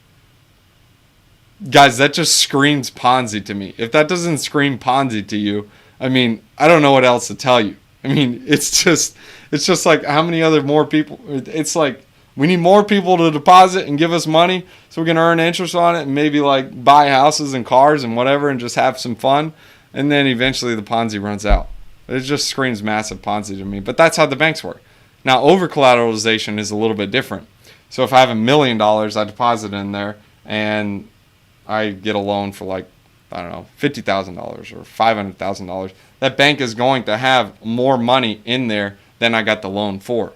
Guys, that just screams Ponzi to me. If that doesn't scream Ponzi to you, I mean, I don't know what else to tell you. I mean, it's just like, how many other more people? It's like, we need more people to deposit and give us money so we can earn interest on it and maybe like buy houses and cars and whatever and just have some fun. And then eventually the Ponzi runs out. It just screams massive Ponzi to me. But that's how the banks work. Now, over collateralization is a little bit different. So if I have $1 million, I deposit in there and I get a loan for like, I don't know, $50,000 or $500,000. That bank is going to have more money in there than I got the loan for.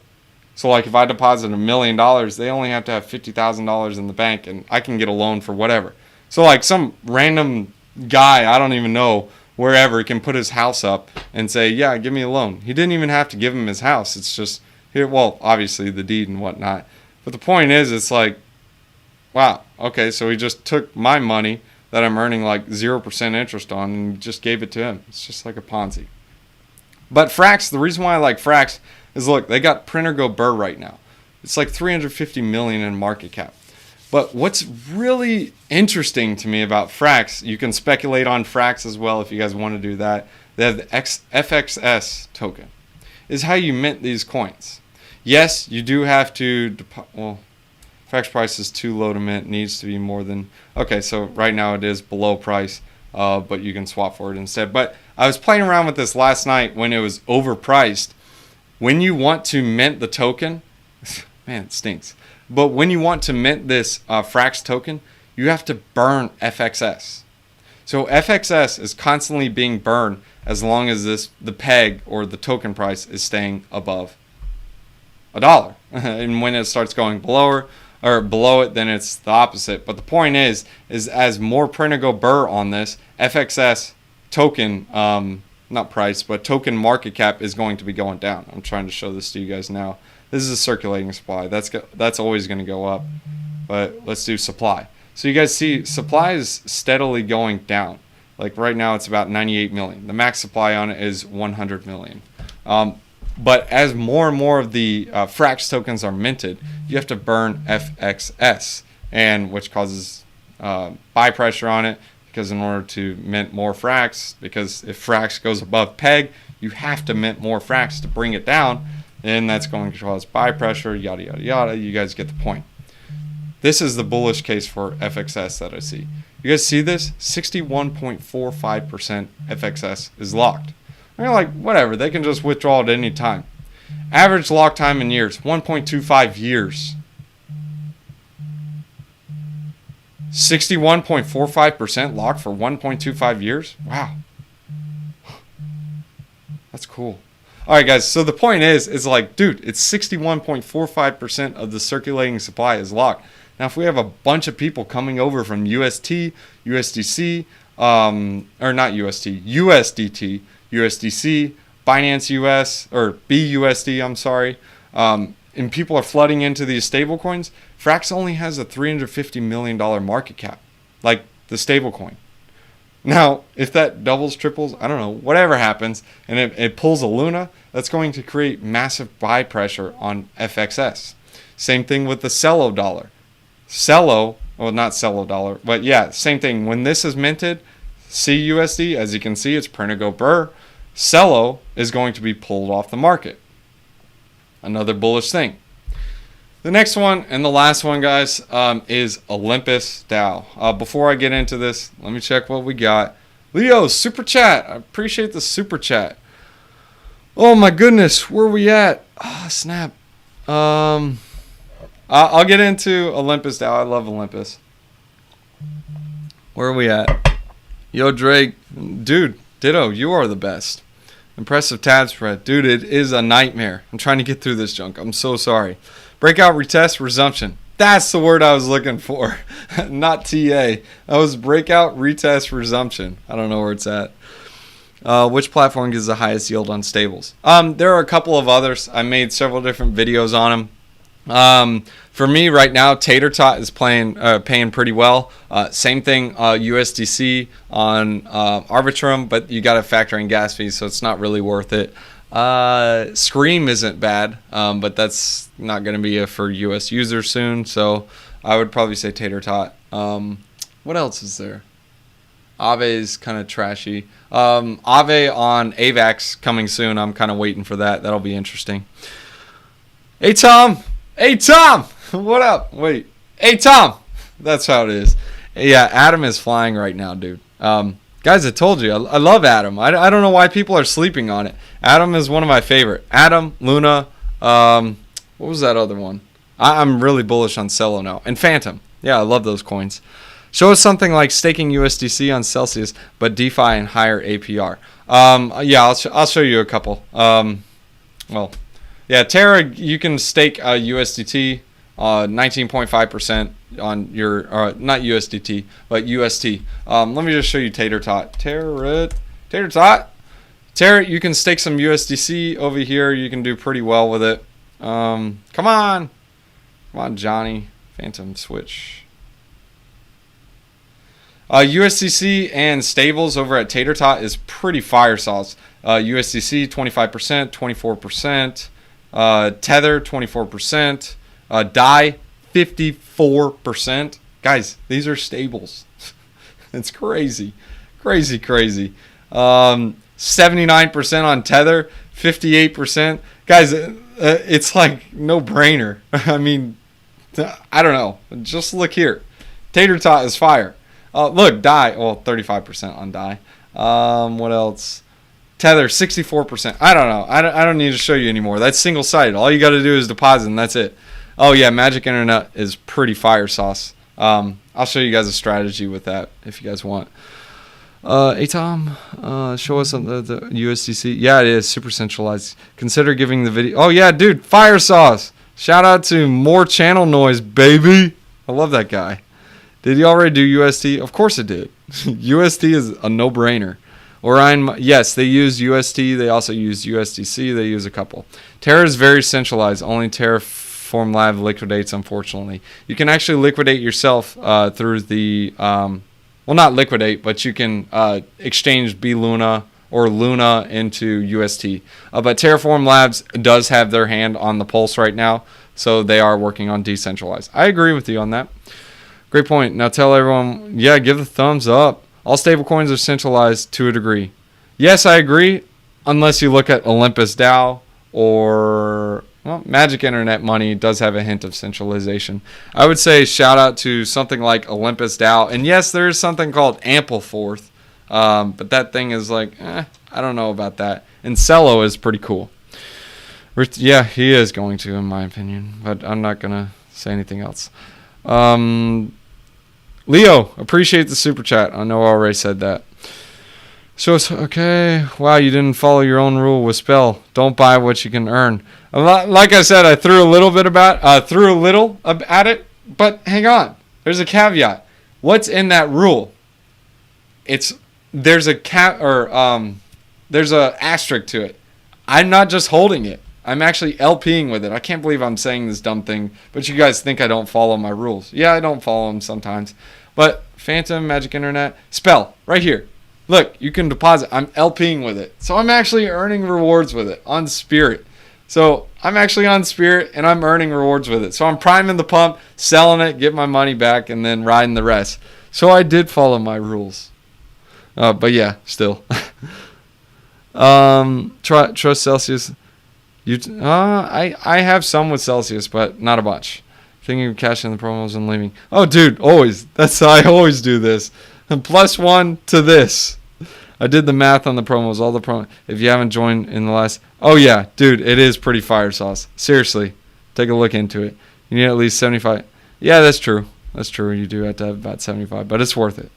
So like if I deposit $1 million, they only have to have $50,000 in the bank and I can get a loan for whatever. So like some random guy, I don't even know, wherever, can put his house up and say, yeah, give me a loan. He didn't even have to give him his house. It's just here. Well, obviously the deed and whatnot. But the point is, it's like, wow, okay, so he just took my money that I'm earning like 0% interest on and just gave it to him. It's just like a Ponzi. But Frax, the reason why I like Frax is, look, they got printer go burr right now. It's like 350 million in market cap. But what's really interesting to me about Frax, you can speculate on Frax as well if you guys want to do that. They have the FXS token, is how you mint these coins. Yes, you do have to, well, Frax price is too low to mint, needs to be more than, okay, so right now it is below price, but you can swap for it instead. But I was playing around with this last night when it was overpriced. When you want to mint the token, man, it stinks. But when you want to mint this Frax token, you have to burn FXS. So FXS is constantly being burned as long as the peg or the token price is staying above $1. And when it starts going below it, then it's the opposite. But the point is as more printer go burr on this, FXS token, not price, but token market cap is going to be going down. I'm trying to show this to you guys now. This is a circulating supply. That's always going to go up. But let's do supply. So you guys see supply is steadily going down. Like right now it's about 98 million. The max supply on it is 100 million. But as more and more of the Frax tokens are minted, you have to burn FXS, and which causes buy pressure on it, because in order to mint more Frax, because if Frax goes above peg, you have to mint more Frax to bring it down, and that's going to cause buy pressure, yada, yada, yada. You guys get the point. This is the bullish case for FXS that I see. You guys see this? 61.45% FXS is locked. And you're like, whatever, they can just withdraw at any time. Average lock time in years, 1.25 years. 61.45% locked for 1.25 years? Wow. That's cool. All right, guys, so the point is like, dude, it's 61.45% of the circulating supply is locked. Now, if we have a bunch of people coming over from UST, USDC, or not UST, USDT, USDC, Binance US, or BUSD, I'm sorry, and people are flooding into these stablecoins, Frax only has a $350 million market cap, like the stablecoin. Now, if that doubles, triples, I don't know, whatever happens, and it pulls a Luna, that's going to create massive buy pressure on FXS. Same thing with the Cello dollar. Cello, well, not Cello dollar, but yeah, same thing. When this is minted, CUSD, as you can see, it's print to go burr. Cello is going to be pulled off the market. Another bullish thing. The next one and the last one, guys, is Olympus DAO. Before I get into this, let me check what we got. Leo, super chat. I appreciate the super chat. Oh my goodness, where are we at? Ah, oh, snap. I'll get into Olympus DAO. I love Olympus. Where are we at? Yo, Drake, dude, ditto. You are the best. Impressive tab spread, dude. It is a nightmare. I'm trying to get through this junk. I'm so sorry. Breakout, retest, resumption. That's the word I was looking for. Not TA. That was breakout, retest, resumption. I don't know where it's at. Which platform gives the highest yield on stables? There are a couple of others. I made several different videos on them. For me right now, Tater Tot is paying pretty well. Same thing, USDC on Arbitrum, but you got to factor in gas fees, so it's not really worth it. Scream isn't bad, but that's not going to be for US users soon, so I would probably say Tater Tot. What else is there? Aave's kind of trashy. Aave on Avax coming soon. I'm kind of waiting for that. That'll be interesting. Hey, Tom! Hey, Tom! What up? Wait. Hey, Tom! That's how it is. Yeah, Adam is flying right now, dude. Guys, I told you, I love Adam. I don't know why people are sleeping on it. Adam is one of my favorite. Adam, Luna, what was that other one? I'm really bullish on Cello now. And Fantom. Yeah, I love those coins. Show us something like staking USDC on Celsius, but DeFi and higher APR. Yeah, I'll show you a couple. Well, yeah, Terra, you can stake USDT, 19.5% on your, not USDT, but UST. Let me just show you Tater Tot. Tater Tot. Terra, you can stake some USDC over here. You can do pretty well with it. Come on. Come on, Johnny. Fantom switch. USDC and stables over at Tater Tot is pretty fire sauce. USDC 25%, 24%. Tether 24%. DAI 54%. Guys, these are stables. It's crazy. Crazy. 79% on Tether, 58%. Guys, it's like no brainer. I mean, I don't know. Just look here. Tater Tot is fire. Look, DAI. Well, 35% on DAI. What else? Tether, 64%. I don't know. I don't need to show you anymore. That's single-sided. All you got to do is deposit, and that's it. Oh, yeah, Magic Internet is pretty fire sauce. I'll show you guys a strategy with that if you guys want. Atom, show us the USDC. Yeah, it is super centralized. Consider giving the video. Oh, yeah, dude, fire sauce. Shout out to More Channel Noise, baby. I love that guy. Did he already do USD? Of course it did. USD is a no-brainer. Orion, yes, they use USD. They also use USDC. They use a couple. Terra is very centralized. Only Terraform Lab liquidates, unfortunately. You can actually liquidate yourself through the, well, not liquidate, but you can exchange B Luna or Luna into UST. But Terraform Labs does have their hand on the pulse right now, so they are working on decentralized. I agree with you on that. Great point. Now tell everyone, yeah, give the thumbs up. All stablecoins are centralized to a degree. Yes, I agree, unless you look at Olympus DAO or, well, Magic Internet Money does have a hint of centralization. I would say shout out to something like Olympus DAO. And yes, there is something called Ampleforth, but that thing is like, I don't know about that. And Cello is pretty cool. Yeah, he is going to, in my opinion, but I'm not going to say anything else. Leo, appreciate the super chat. I know I already said that. So it's okay. Wow, you didn't follow your own rule with spell. Don't buy what you can earn. Like I said, I threw a little at it, but hang on. There's a caveat. What's in that rule? There's a asterisk to it. I'm not just holding it. I'm actually LPing with it. I can't believe I'm saying this dumb thing, but you guys think I don't follow my rules. Yeah, I don't follow them sometimes. But Fantom, Magic Internet, spell, right here. Look, you can deposit. I'm LPing with it. So I'm actually earning rewards with it on Spirit. So I'm actually on Spirit, and I'm earning rewards with it. So I'm priming the pump, selling it, get my money back, and then riding the rest. So I did follow my rules. But yeah, still. Trust Celsius. I have some with Celsius, but not a bunch. Thinking of cashing the promos and leaving. Oh, dude, always. I always do this. And +1 to this. I did the math on the promos. All the promos. If you haven't joined in the last. Oh yeah, dude, it is pretty fire sauce. Seriously, take a look into it. You need at least 75. Yeah, that's true. That's true. You do have to have about 75, but it's worth it.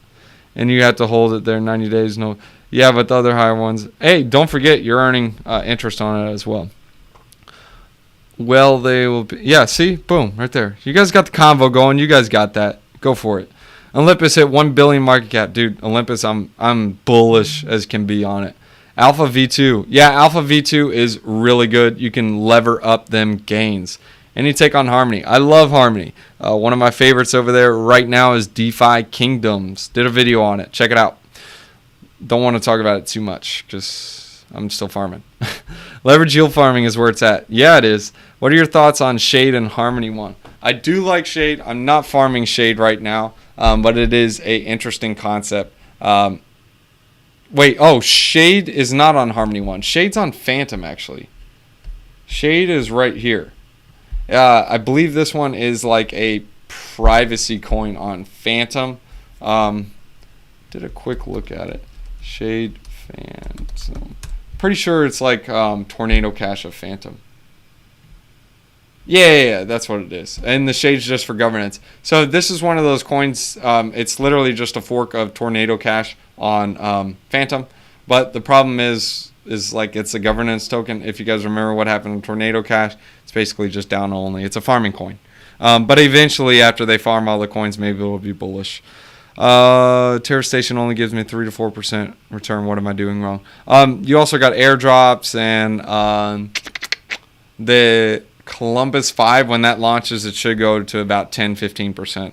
And you have to hold it there 90 days. No. Yeah, but the other higher ones. Hey, don't forget you're earning interest on it as well. Well, they will be. Yeah, see? Boom, right there. You guys got the convo going. You guys got that. Go for it. Olympus hit 1 billion market cap. Dude, Olympus, I'm bullish as can be on it. Alpha V2. Yeah, Alpha V2 is really good. You can lever up them gains. Any take on Harmony? I love Harmony. One of my favorites over there right now is DeFi Kingdoms. Did a video on it. Check it out. Don't want to talk about it too much because I'm still farming. Leverage yield farming is where it's at. Yeah, it is. What are your thoughts on Shade and Harmony 1? I do like Shade. I'm not farming Shade right now, but it is a interesting concept. Shade is not on Harmony 1. Shade's on Fantom, actually. Shade is right here. I believe this one is like a privacy coin on Fantom. Did a quick look at it. Shade Fantom. Pretty sure it's like Tornado Cash of Fantom. Yeah, that's what it is. And the Shade's just for governance. So this is one of those coins. It's literally just a fork of Tornado Cash on Fantom. But the problem is like it's a governance token. If you guys remember what happened to Tornado Cash, it's basically just down only. It's a farming coin. But eventually, after they farm all the coins, maybe it will be bullish. Terra Station only gives me 3 to 4% return. What am I doing wrong? You also got airdrops and the Columbus 5, when that launches, it should go to about 10-15%.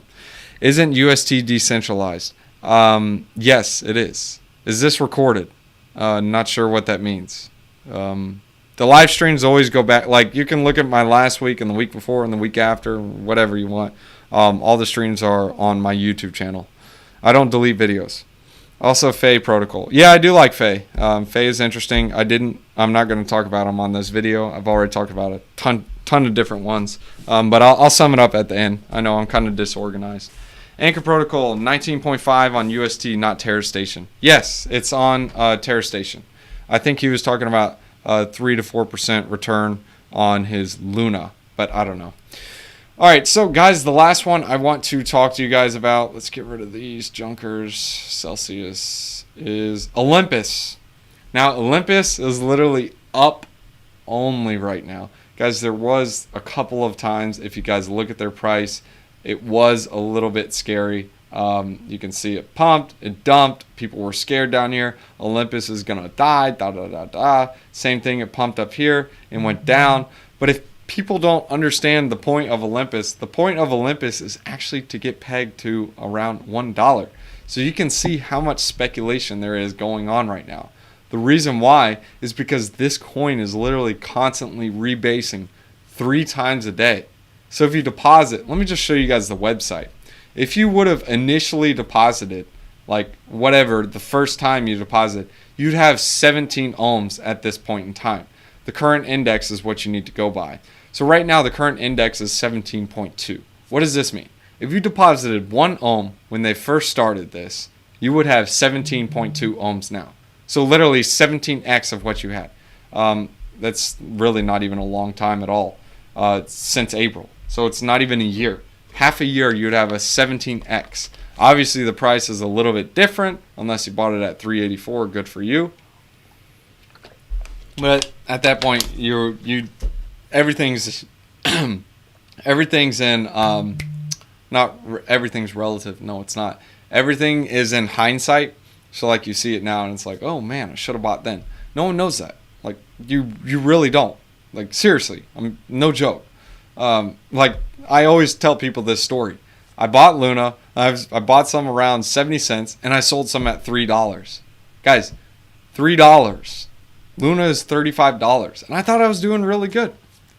Isn't UST decentralized? Yes, it is. Is this recorded? Not sure what that means. The live streams always go back. Like, you can look at my last week and the week before and the week after, whatever you want. All the streams are on my YouTube channel. I don't delete videos. Also, Faye protocol. Yeah, I do like Faye. Faye is interesting. I'm not going to talk about them on this video. I've already talked about a ton of different ones. But I'll sum it up at the end. I know I'm kind of disorganized. Anchor protocol 19.5 on UST, not Terra Station. Yes, it's on Terra Station. I think he was talking about 3 to 4% return on his Luna, but I don't know. All right, so guys, the last one I want to talk to you guys about, let's get rid of these junkers, Celsius, is Olympus. Now, Olympus is literally up only right now. Guys, there was a couple of times, if you guys look at their price, it was a little bit scary. You can see it pumped, it dumped, people were scared down here. Olympus is going to die, Same thing, it pumped up here and went down. But if people don't understand the point of Olympus is actually to get pegged to around $1. So you can see how much speculation there is going on right now. The reason why is because this coin is literally constantly rebasing 3 times a day. So if you deposit, let me just show you guys the website. If you would have initially deposited, like whatever, the first time you deposit, you'd have 17 ohms at this point in time. The current index is what you need to go by. So right now the current index is 17.2. What does this mean? If you deposited 1 ohm when they first started this, you would have 17.2 ohms now. So literally 17x of what you had. That's really not even a long time at all, since April. So it's not even a year. Half a year you'd have a 17x. Obviously the price is a little bit different unless you bought it at 384. Good for you. But at that point everything's everything's in everything's relative. No, it's not. Everything is in hindsight. So like you see it now and it's like, oh man, I should have bought then. No one knows that. Like you really don't. Like seriously, no joke. Like I always tell people this story. I bought Luna. I bought some around 70 cents and I sold some at $3. Guys, $3. Luna is $35 and I thought I was doing really good.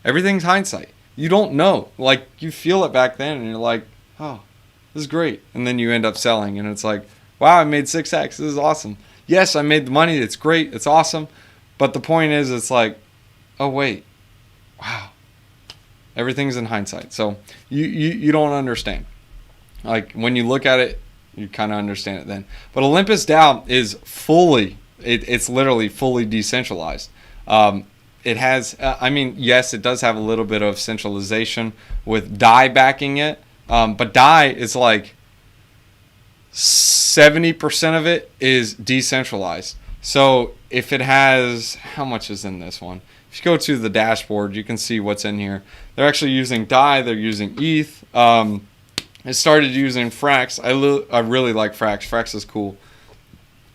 Everything's hindsight. You don't know. Like you feel it back then and you're like, oh, this is great. And then you end up selling and it's like, wow, I made 6x. This is awesome. Yes, I made the money. It's great. It's awesome. But the point is, it's like, oh, wait. Wow. Everything's in hindsight. So you don't understand. Like when you look at it, you kind of understand it then. But Olympus DAO is it's literally fully decentralized. It has, yes, it does have a little bit of centralization with DAI backing it. But DAI is like 70% of it is decentralized. So if it has, how much is in this one? If you go to the dashboard, you can see what's in here. They're actually using DAI. They're using ETH. It started using Frax. I really like Frax. Frax is cool.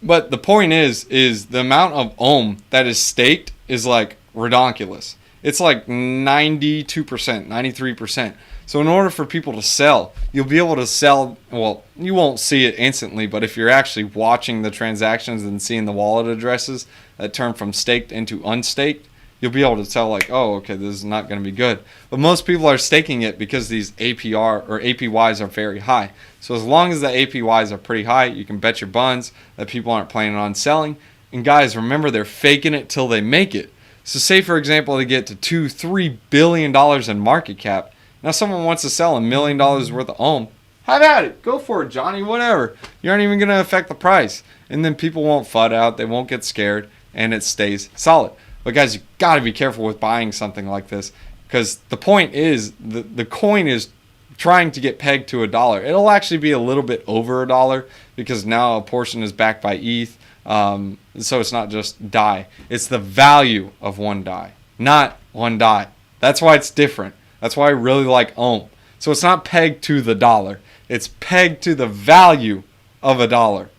But the point is the amount of ohm that is staked is like redonkulous. It's like 92%, 93%. So in order for people to sell, you'll be able to sell, well, you won't see it instantly, but if you're actually watching the transactions and seeing the wallet addresses that turn from staked into unstaked, you'll be able to tell like, oh, okay, this is not going to be good. But most people are staking it because these APR or APYs are very high. So as long as the APYs are pretty high, you can bet your buns that people aren't planning on selling. And guys, remember, they're faking it till they make it. So say, for example, they get to $2-3 billion in market cap. Now someone wants to sell $1 million worth of ohm. Have at it. Go for it, Johnny. Whatever. You aren't even going to affect the price. And then people won't FUD out. They won't get scared. And it stays solid. But guys, you got to be careful with buying something like this. Because the point is, the coin is trying to get pegged to $1. It'll actually be a little bit over $1. Because now a portion is backed by ETH. So it's not just DAI. It's the value of one DAI. Not one DAI. That's why it's different. That's why I really like ohm. So it's not pegged to the dollar. It's pegged to the value of $1.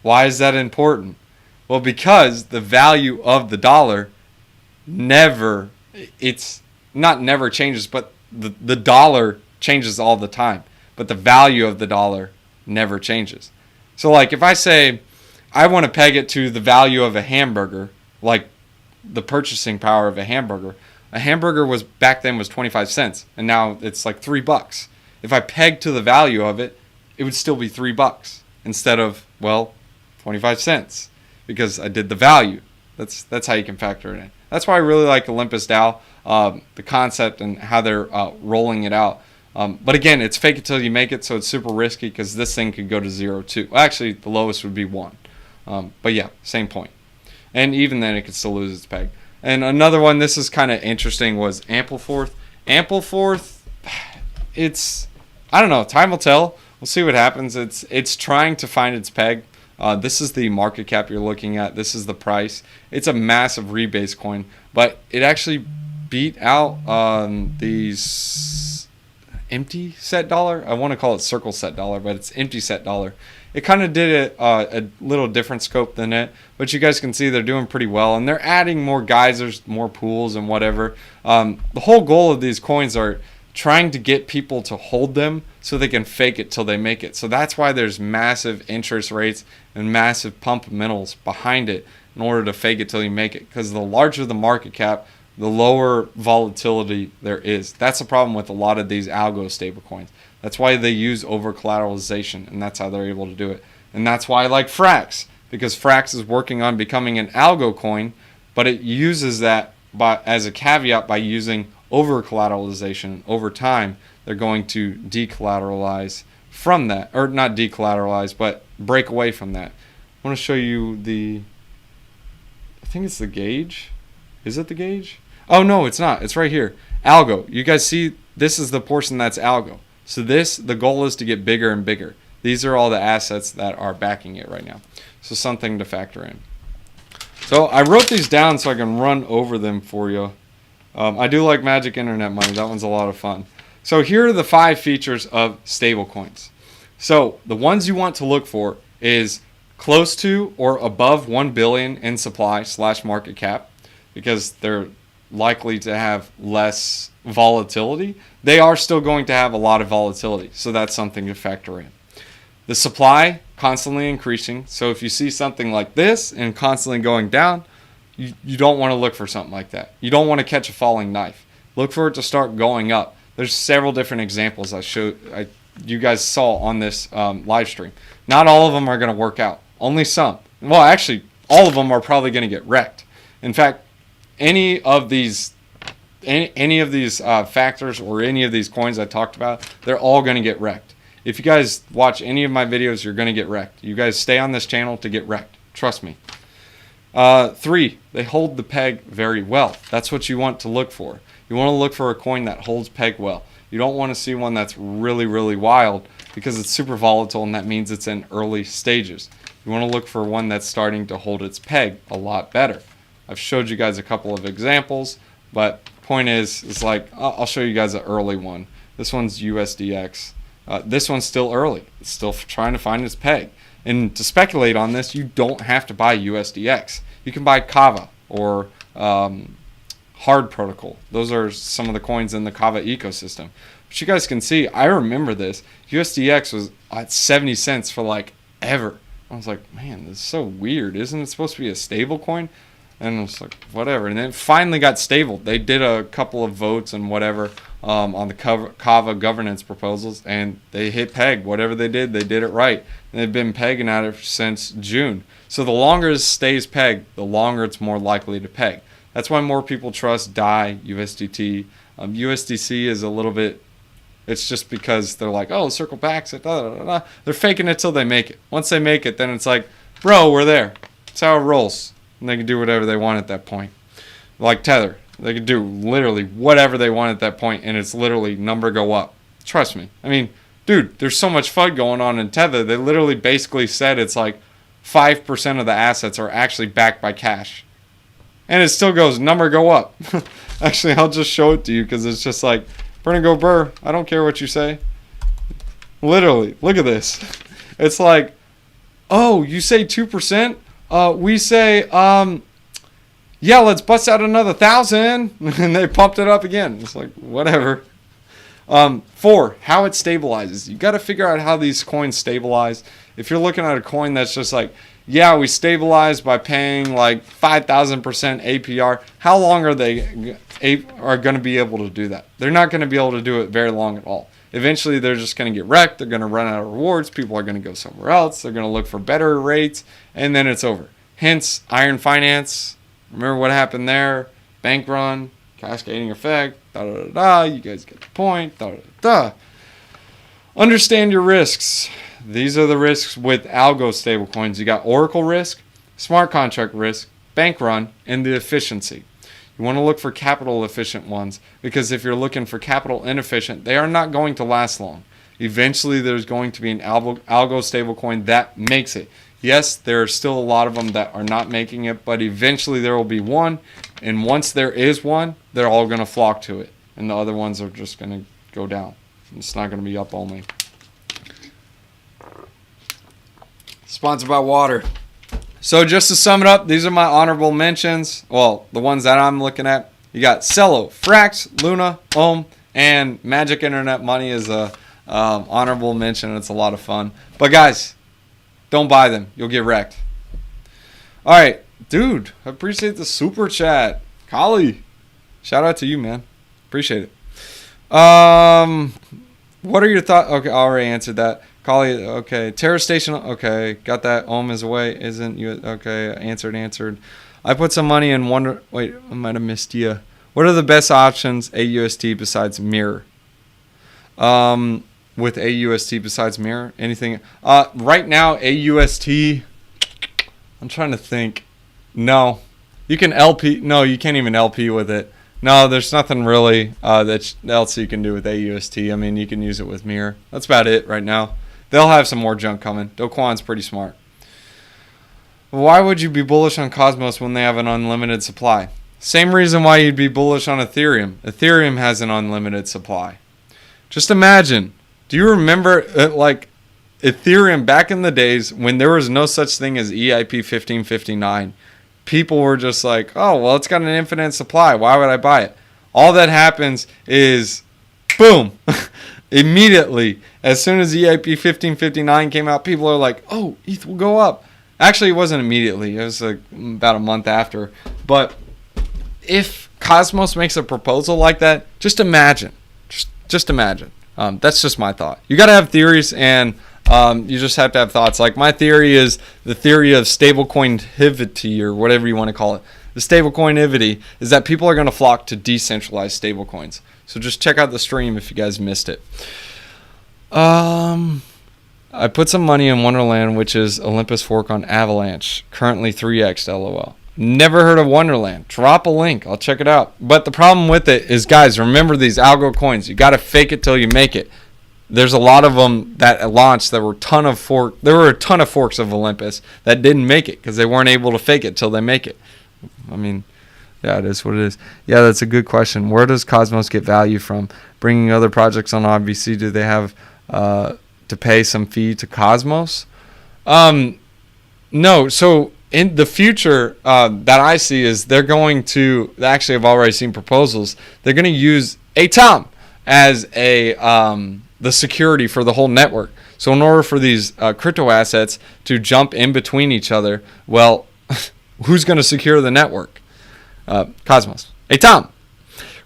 Why is that important? Well, because the value of the dollar it's not never changes, but the dollar changes all the time, but the value of the dollar never changes. So like if I say I want to peg it to the value of a hamburger, like the purchasing power of a hamburger was back then was 25 cents and now it's like $3. If I peg to the value of it, it would still be $3 instead of, well, 25 cents because I did the value. That's how you can factor it in. That's why I really like Olympus DAO, the concept and how they're rolling it out. But again, it's fake it till you make it, so it's super risky because this thing could go to 0 too. Well, actually, the lowest would be 1. But yeah, same point. And even then, it could still lose its peg. And another one, this is kind of interesting, was Ampleforth. Ampleforth, it's, I don't know, time will tell. We'll see what happens. It's trying to find its peg. This is the market cap you're looking at. This is the price. It's a massive rebase coin, but it actually beat out these empty set dollar. I want to call it circle set dollar, but it's empty set dollar. It kind of did it a little different scope than it, but you guys can see they're doing pretty well, and they're adding more geysers, more pools, and whatever. The whole goal of these coins are trying to get people to hold them so they can fake it till they make it. So that's why there's massive interest rates and massive pump-mentals behind it in order to fake it till you make it. Because the larger the market cap, the lower volatility there is. That's the problem with a lot of these algo stablecoins. That's why they use over-collateralization, and that's how they're able to do it. And that's why I like Frax, because Frax is working on becoming an algo coin, but it uses that as a caveat by using over-collateralization. Over time, they're going to decollateralize from that, or not decollateralize, but break away from that. I want to show you I think it's the gauge. Is it the gauge? Oh, no, it's not. It's right here. Algo. You guys see, this is the portion that's algo. So the goal is to get bigger and bigger. These are all the assets that are backing it right now. So something to factor in. So I wrote these down so I can run over them for you. I do like Magic Internet Money. That one's a lot of fun. So here are the 5 features of stablecoins. So the ones you want to look for is close to or above 1 billion in supply / market cap, because they're likely to have less volatility. They are still going to have a lot of volatility, so that's something to factor in. The supply constantly increasing. So if you see something like this and constantly going down, you don't want to look for something like that. You don't want to catch a falling knife. Look for it to start going up. There's several different examples you guys saw on this live stream. Not all of them are going to work out. Only some. Well, actually, all of them are probably going to get wrecked. In fact, any of these factors or any of these coins I talked about, they're all going to get wrecked. If you guys watch any of my videos, you're going to get wrecked. You guys stay on this channel to get wrecked. Trust me. 3, they hold the peg very well. That's what you want to look for. You want to look for a coin that holds peg well. You don't want to see one that's really, really wild because it's super volatile, and that means it's in early stages. You want to look for one that's starting to hold its peg a lot better. I've showed you guys a couple of examples, but point is like, I'll show you guys an early one. This one's USDX. This one's still early. It's still trying to find its peg. And to speculate on this, you don't have to buy USDX. You can buy Kava or Hard Protocol. Those are some of the coins in the Kava ecosystem. But you guys can see, I remember this. USDX was at 70 cents for like ever. I was like, man, this is so weird. Isn't it supposed to be a stable coin? And I was like, whatever. And then it finally got stable. They did a couple of votes and whatever on the Kava governance proposals, and they hit peg. Whatever they did it right. And they've been pegging at it since June. So the longer it stays pegged, the longer it's more likely to peg. That's why more people trust DAI, USDT. USDC is a little bit, it's just because they're like, oh, circle backs it. They're faking it till they make it. Once they make it, then it's like, bro, we're there. That's how it rolls. And they can do whatever they want at that point. Like Tether. They can do literally whatever they want at that point, and it's literally number go up. Trust me. I mean, dude, there's so much FUD going on in Tether. They literally basically said it's like 5% of the assets are actually backed by cash. And it still goes, number go up. Actually, I'll just show it to you because it's just like, burn and go burr. I don't care what you say. Literally, look at this. It's like, oh, you say 2%? We say, yeah, let's bust out another 1,000. And they pumped it up again. It's like, whatever. 4, how it stabilizes. You got to figure out how these coins stabilize. If you're looking at a coin that's just like, yeah, we stabilize by paying like 5,000% APR, how long are they going to be able to do that? They're not going to be able to do it very long at all. Eventually, they're just going to get wrecked. They're going to run out of rewards. People are going to go somewhere else. They're going to look for better rates, and then it's over. Hence, Iron Finance. Remember what happened there? Bank run, cascading effect, da-da-da-da. You guys get the point, da-da-da-da. Understand your risks. These are the risks with algo stablecoins. You got Oracle risk, smart contract risk, bank run, and the efficiency. You want to look for capital efficient ones, because if you're looking for capital inefficient, they are not going to last long. Eventually, there's going to be an algo stablecoin that makes it. Yes, there are still a lot of them that are not making it, but eventually there will be one. And once there is one, they're all going to flock to it. And the other ones are just going to go down. It's not going to be up only. Sponsored by water. So just to sum it up, these are my honorable mentions. Well, the ones that I'm looking at. You got Cello, Frax, Luna, and Magic Internet Money is a honorable mention. It's a lot of fun. But guys, don't buy them. You'll get wrecked. All right. Dude, I appreciate the super chat. Kali, shout out to you, man. Appreciate it. What are your thoughts? Okay, I already answered that. Kali, okay. Terra Station, okay. Got that. Is away. Isn't you? Okay, answered. I put some money in Wonder. Wait, I might have missed you. What are the best options AUST besides Mirror? With AUST besides Mirror? Anything? Right now, AUST, I'm trying to think. No. You can LP. No, you can't even LP with it. No, there's nothing really else you can do with AUST. I mean, you can use it with Mirror. That's about it right now. They'll have some more junk coming. Do Kwon's pretty smart. Why would you be bullish on Cosmos when they have an unlimited supply? Same reason why you'd be bullish on Ethereum. Ethereum has an unlimited supply. Just imagine. Do you remember Ethereum back in the days when there was no such thing as EIP 1559? People were just like, oh, well, it's got an infinite supply. Why would I buy it? All that happens is, boom, immediately, as soon as EIP 1559 came out, people are like, oh, ETH will go up. Actually, it wasn't immediately. It was like about a month after. But if Cosmos makes a proposal like that, just imagine. Just imagine. That's just my thought. You got to have theories, and you just have to have thoughts. Like my theory is the theory of stablecointivity, or whatever you want to call it. The stablecointivity is that people are going to flock to decentralized stablecoins. So just check out the stream if you guys missed it. I put some money in Wonderland, which is Olympus fork on Avalanche. Currently 3x LOL. Never heard of Wonderland. Drop a link. I'll check it out. But the problem with it is, guys, remember these algo coins. You got to fake it till you make it. There's a lot of them that launched. There were a ton of forks of Olympus that didn't make it because they weren't able to fake it till they make it. I mean, yeah, it is what it is. Yeah, that's a good question. Where does Cosmos get value from? Bringing other projects on RBC, do they have to pay some fee to Cosmos? No. So in the future that I see is they're going to, actually I've already seen proposals, they're going to use Atom as the security for the whole network. So in order for these crypto assets to jump in between each other, well, who's going to secure the network? Cosmos. Atom.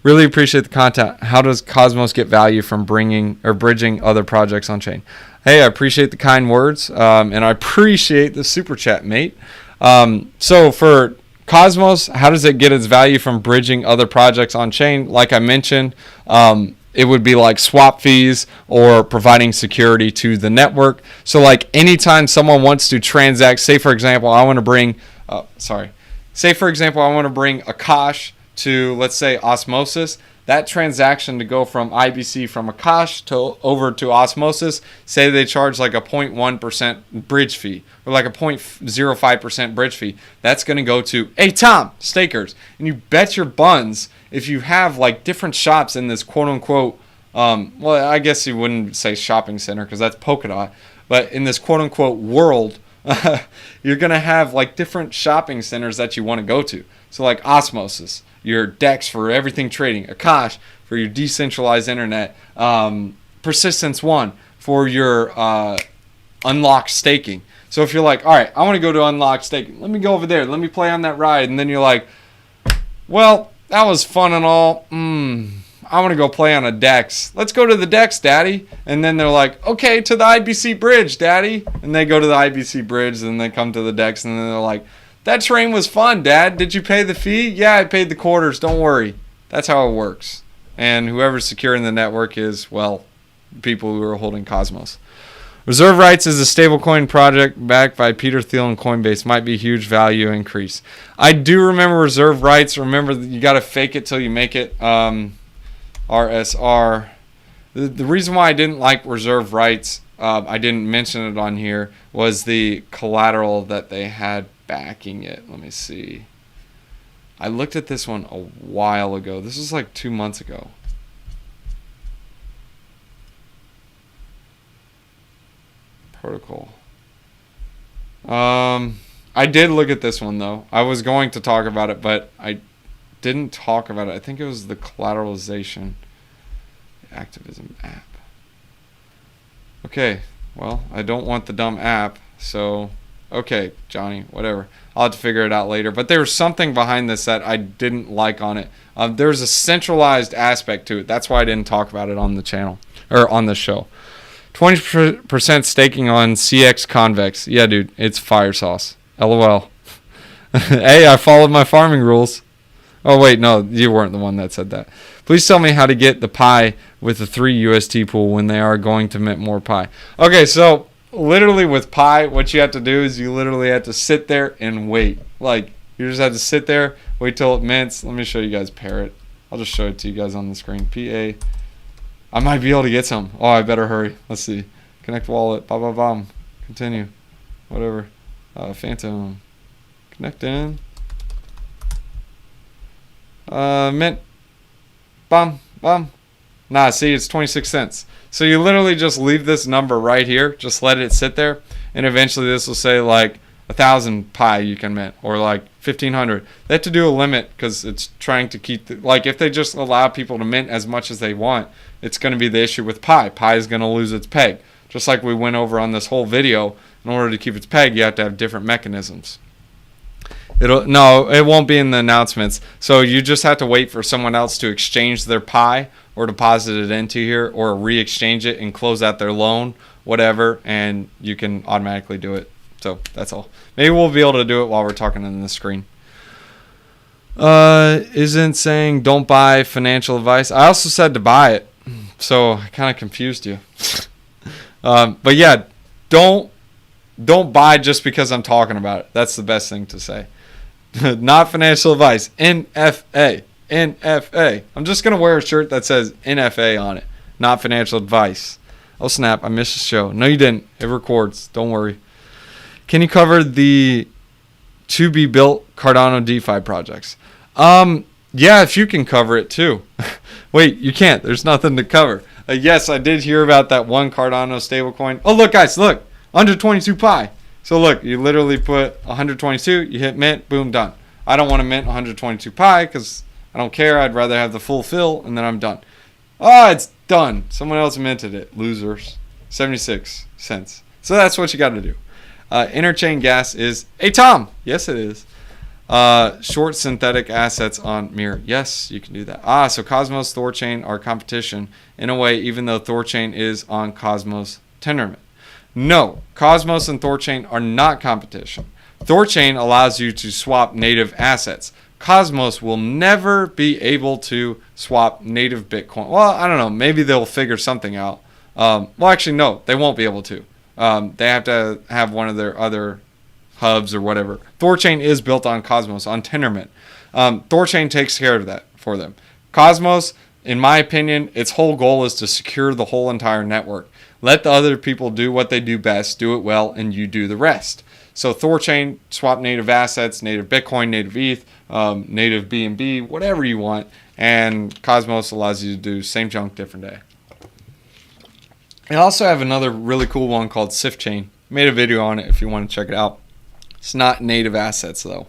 Really appreciate the content. How does Cosmos get value from bridging other projects on chain? Hey, I appreciate the kind words, and I appreciate the super chat, mate. So for Cosmos, how does it get its value from bridging other projects on chain? Like I mentioned, it would be like swap fees or providing security to the network. So like anytime someone wants to transact, say for example, I want to bring Akash to, let's say, Osmosis. That transaction to go from IBC from Akash over to Osmosis, say they charge like a 0.1% bridge fee or like a 0.05% bridge fee. That's going to go to Atom stakers. And you bet your buns if you have like different shops in this quote unquote, well, I guess you wouldn't say shopping center because that's Polkadot, but in this quote unquote world, you're going to have like different shopping centers that you want to go to. So like Osmosis, your DEX for everything trading, Akash for your decentralized internet, Persistence One for your unlocked staking. So if you're like, all right, I want to go to unlocked staking, let me go over there, let me play on that ride, and then you're like, well, that was fun and all. I want to go play on a DEX. Let's go to the DEX, Daddy. And then they're like, okay, to the IBC bridge, Daddy. And they go to the IBC bridge, and they come to the DEX, and then they're like, that train was fun, Dad. Did you pay the fee? Yeah, I paid the quarters. Don't worry. That's how it works. And whoever's securing the network is, well, people who are holding Cosmos. Reserve Rights is a stablecoin project backed by Peter Thiel and Coinbase. Might be a huge value increase. I do remember Reserve Rights. Remember, you got to fake it till you make it. RSR. The reason why I didn't like Reserve Rights, I didn't mention it on here, was the collateral that they had backing it. Let me see. I looked at this one a while ago. This was like 2 months ago. Protocol. I did look at this one though. I was going to talk about it, but I didn't talk about it. I think it was the collateralization activism app. Okay, well, I don't want the dumb app, so okay, Johnny, whatever. I'll have to figure it out later. But there was something behind this that I didn't like on it. There's a centralized aspect to it. That's why I didn't talk about it on the channel or on the show. 20% staking on CX Convex. Yeah, dude, it's fire sauce. LOL. Hey, I followed my farming rules. Oh, wait, no, you weren't the one that said that. Please tell me how to get the Pi with the 3 UST pool when they are going to mint more Pi. Okay, so literally with Pi, what you have to do is you literally have to sit there and wait. Like, you just have to sit there, wait till it mints. Let me show you guys Parrot. I'll just show it to you guys on the screen. PA. I might be able to get some. Oh, I better hurry. Let's see. Connect wallet. Bam. Continue. Whatever. Fantom. Connect in. Mint. Bum. Nah, see, it's 26 cents. So you literally just leave this number right here. Just let it sit there. And eventually this will say like 1,000 Pi you can mint. Or like 1,500. They have to do a limit because it's trying to keep... like if they just allow people to mint as much as they want, it's going to be the issue with Pi. Pi is going to lose its peg. Just like we went over on this whole video. In order to keep its peg, you have to have different mechanisms. No, it won't be in the announcements. So you just have to wait for someone else to exchange their Pi or deposit it into here or re-exchange it and close out their loan, whatever, and you can automatically do it. So that's all. Maybe we'll be able to do it while we're talking on the screen. Isn't saying don't buy financial advice. I also said to buy it, so I kind of confused you. But yeah, don't buy just because I'm talking about it. That's the best thing to say. Not financial advice. NFA. I'm just going to wear a shirt that says NFA on it. Not financial advice. Oh, snap. I missed the show. No, you didn't. It records. Don't worry. Can you cover the to-be-built Cardano DeFi projects? Yeah, if you can cover it too. Wait, you can't. There's nothing to cover. Yes, I did hear about that one Cardano stablecoin. Oh, look, guys, look. Under 22 Pi. So look, you literally put 122, you hit mint, boom, done. I don't want to mint 122 Pi because I don't care. I'd rather have the full fill and then I'm done. Oh, it's done. Someone else minted it. Losers. 76 cents. So that's what you got to do. Interchain gas is a Tom. Yes, it is. Short synthetic assets on Mirror. Yes, you can do that. So Cosmos, Thorchain are competition in a way, even though Thorchain is on Cosmos Tendermint. No, Cosmos and Thorchain are not competition. Thorchain allows you to swap native assets. Cosmos will never be able to swap native Bitcoin. Well, I don't know. Maybe they'll figure something out. Well, actually, no, they won't be able to. They have to have one of their other hubs or whatever. Thorchain is built on Cosmos, on Tendermint. Thorchain takes care of that for them. Cosmos, in my opinion, its whole goal is to secure the whole entire network. Let the other people do what they do best, do it well, and you do the rest. So Thorchain, swap native assets, native Bitcoin, native ETH, native BNB, whatever you want. And Cosmos allows you to do same junk, different day. I also have another really cool one called SiftChain. Made a video on it if you want to check it out. It's not native assets though.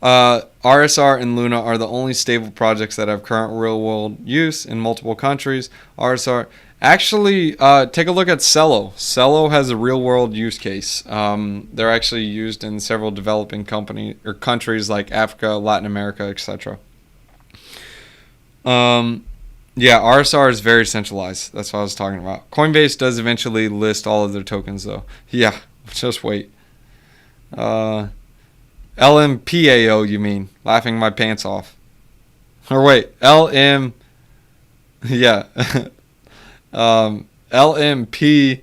RSR and Luna are the only stable projects that have current real-world use in multiple countries. RSR. Actually, take a look at Cello. Cello has a real-world use case. They're actually used in several developing countries like Africa, Latin America, etc. Yeah, RSR is very centralized. That's what I was talking about. Coinbase does eventually list all of their tokens, though. Yeah, just wait. LMPAO, you mean? Laughing my pants off. Or wait, LM... Yeah. LMP...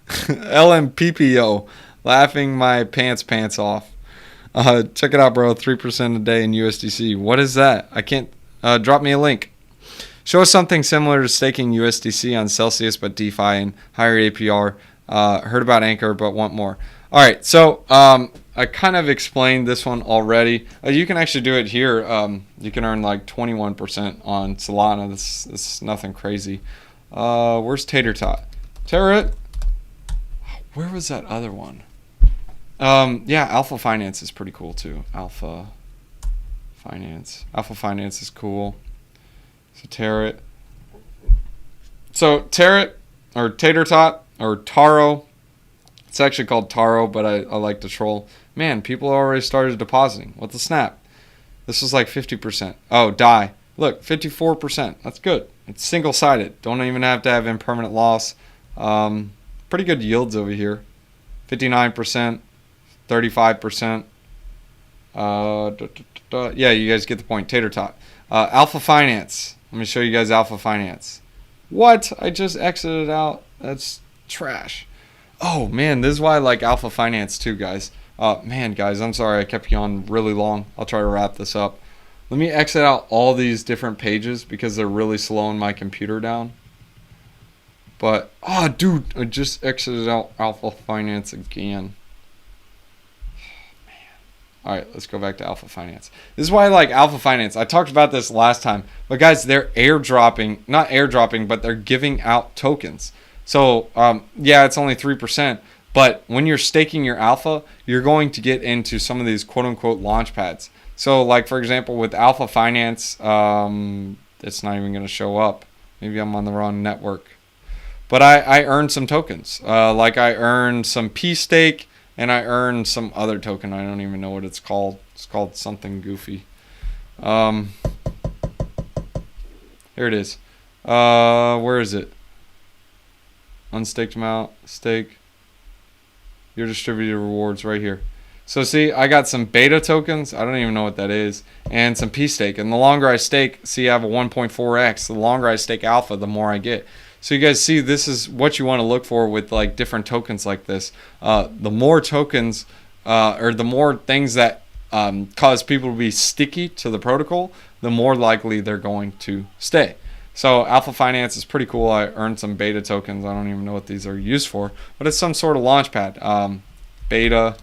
LMPPO. Laughing my pants off. Check it out, bro. 3% a day in USDC. What is that? I can't... drop me a link. Show us something similar to staking USDC on Celsius, but DeFi and higher APR. Heard about Anchor, but want more. All right, so I kind of explained this one already. You can actually do it here. You can earn like 21% on Solana. This is nothing crazy. Where's Tater Tot? Terra. Where was that other one? Yeah, Alpha Finance is pretty cool too. Alpha Finance is cool. So Terra or Tater Tot or Taro. It's actually called Taro, but I like to troll. Man, people already started depositing. What the snap? This was like 50%. Oh, die. Look, 54%. That's good. It's single-sided. Don't even have to have impermanent loss. Pretty good yields over here. 59%, 35%. Yeah, you guys get the point. Tater Tot. Alpha Finance. Let me show you guys Alpha Finance. What? I just exited out. That's trash. Oh, man, this is why I like Alpha Finance too, guys. Man, guys, I'm sorry I kept you on really long. I'll try to wrap this up. Let me exit out all these different pages because they're really slowing my computer down. But, oh, dude, I just exited out Alpha Finance again. All right, let's go back to Alpha Finance. This is why I like Alpha Finance. I talked about this last time. But, guys, they're airdropping, not airdropping, but they're giving out tokens. So, yeah, it's only 3%. But when you're staking your alpha, you're going to get into some of these quote-unquote launch pads. So, like, for example, with Alpha Finance, it's not even going to show up. Maybe I'm on the wrong network. But I earned some tokens. Like, I earned some P-Stake, and I earned some other token. I don't even know what it's called. It's called something goofy. Here it is. Where is it? Unstaked amount, stake. Your distributed rewards right here. So see, I got some beta tokens. I don't even know what that is. And some P-Stake. And the longer I stake, see I have a 1.4x. The longer I stake alpha, the more I get. So you guys see, this is what you want to look for with like different tokens like this. The more tokens or the more things that cause people to be sticky to the protocol, the more likely they're going to stay. So Alpha Finance is pretty cool. I earned some beta tokens. I don't even know what these are used for, but it's some sort of launchpad. Beta.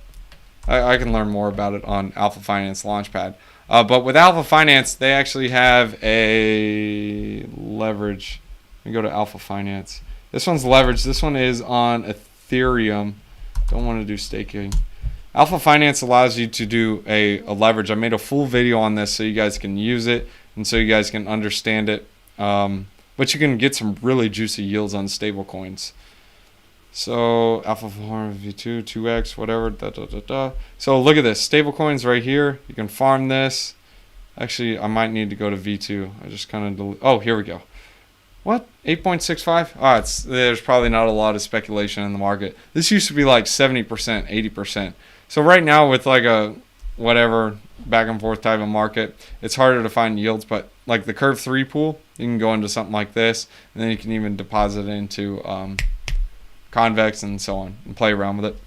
I can learn more about it on Alpha Finance Launchpad. But with Alpha Finance, they actually have a leverage. Let me go to Alpha Finance. This one's leverage. This one is on Ethereum. Don't want to do staking. Alpha Finance allows you to do a leverage. I made a full video on this so you guys can use it and so you guys can understand it. But you can get some really juicy yields on stablecoins. So Alpha 4 V2, 2x, whatever. So look at this. Stablecoins right here. You can farm this. Actually, I might need to go to V2. I just kind of oh, here we go. What? 8.65? Oh, there's probably not a lot of speculation in the market. This used to be like 70%, 80%. So right now with like a whatever back and forth type of market, it's harder to find yields. But like the Curve 3 pool, you can go into something like this, and then you can even deposit into Convex and so on and play around with it.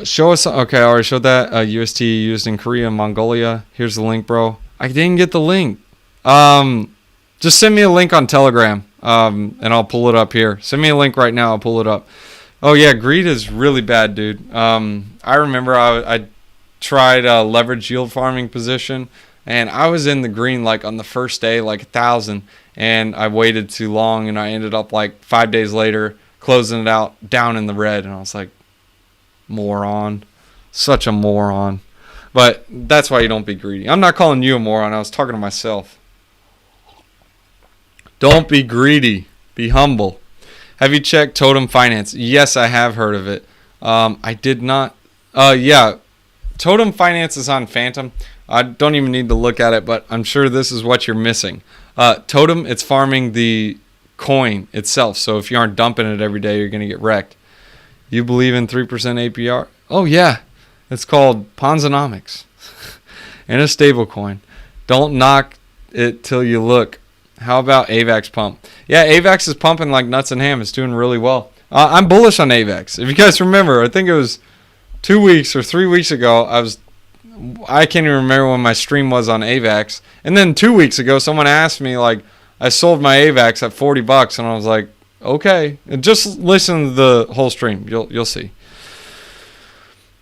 Show us. Okay, I already showed that. UST used in Korea and Mongolia. Here's the link, bro. I didn't get the link. Just send me a link on Telegram, and I'll pull it up here. Send me a link right now. I'll pull it up. Oh yeah, greed is really bad, dude. I remember I tried a leverage yield farming position, and I was in the green like on the first day, like 1,000, and I waited too long, and I ended up like 5 days later closing it out down in the red, and I was like, moron. Such a moron. But that's why you don't be greedy. I'm not calling you a moron. I was talking to myself. Don't be greedy. Be humble. Have you checked Totem Finance? Yes, I have heard of it. I did not. Yeah. Totem Finance is on Fantom. I don't even need to look at it, but I'm sure this is what you're missing. Totem, it's farming the coin itself. So if you aren't dumping it every day, you're going to get wrecked. You believe in 3% APR? Oh, yeah. It's called Ponzonomics. And a stable coin. Don't knock it till you look. How about Avax pump? Yeah, Avax is pumping like nuts and ham. It's doing really well. I'm bullish on Avax. If you guys remember, I think it was 2 weeks or 3 weeks ago, I can't even remember when my stream was on Avax. And then 2 weeks ago, someone asked me, like, I sold my Avax at $40, and I was like, okay. And just listen to the whole stream. You'll see.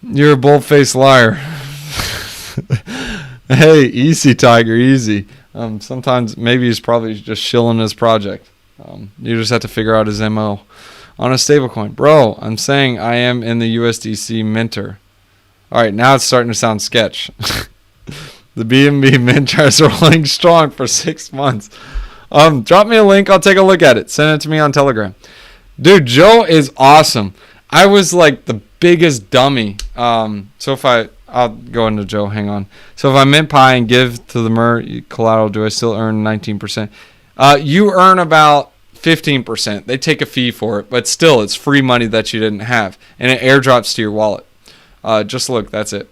You're a bold-faced liar. Hey, easy, Tiger, easy. Sometimes maybe he's probably just shilling his project. You just have to figure out his MO. On a stablecoin. Bro, I'm saying I am in the USDC minter. Alright, now it's starting to sound sketch. The BNB minter is rolling strong for 6 months. Drop me a link. I'll take a look at it. Send it to me on Telegram. Dude, Joe is awesome. I was like the biggest dummy. So if I'll go into Joe. Hang on. So if I mint Pi and give to the MER collateral, do I still earn 19%? You earn about 15%. They take a fee for it, but still, it's free money that you didn't have, and it airdrops to your wallet. Just look. That's it.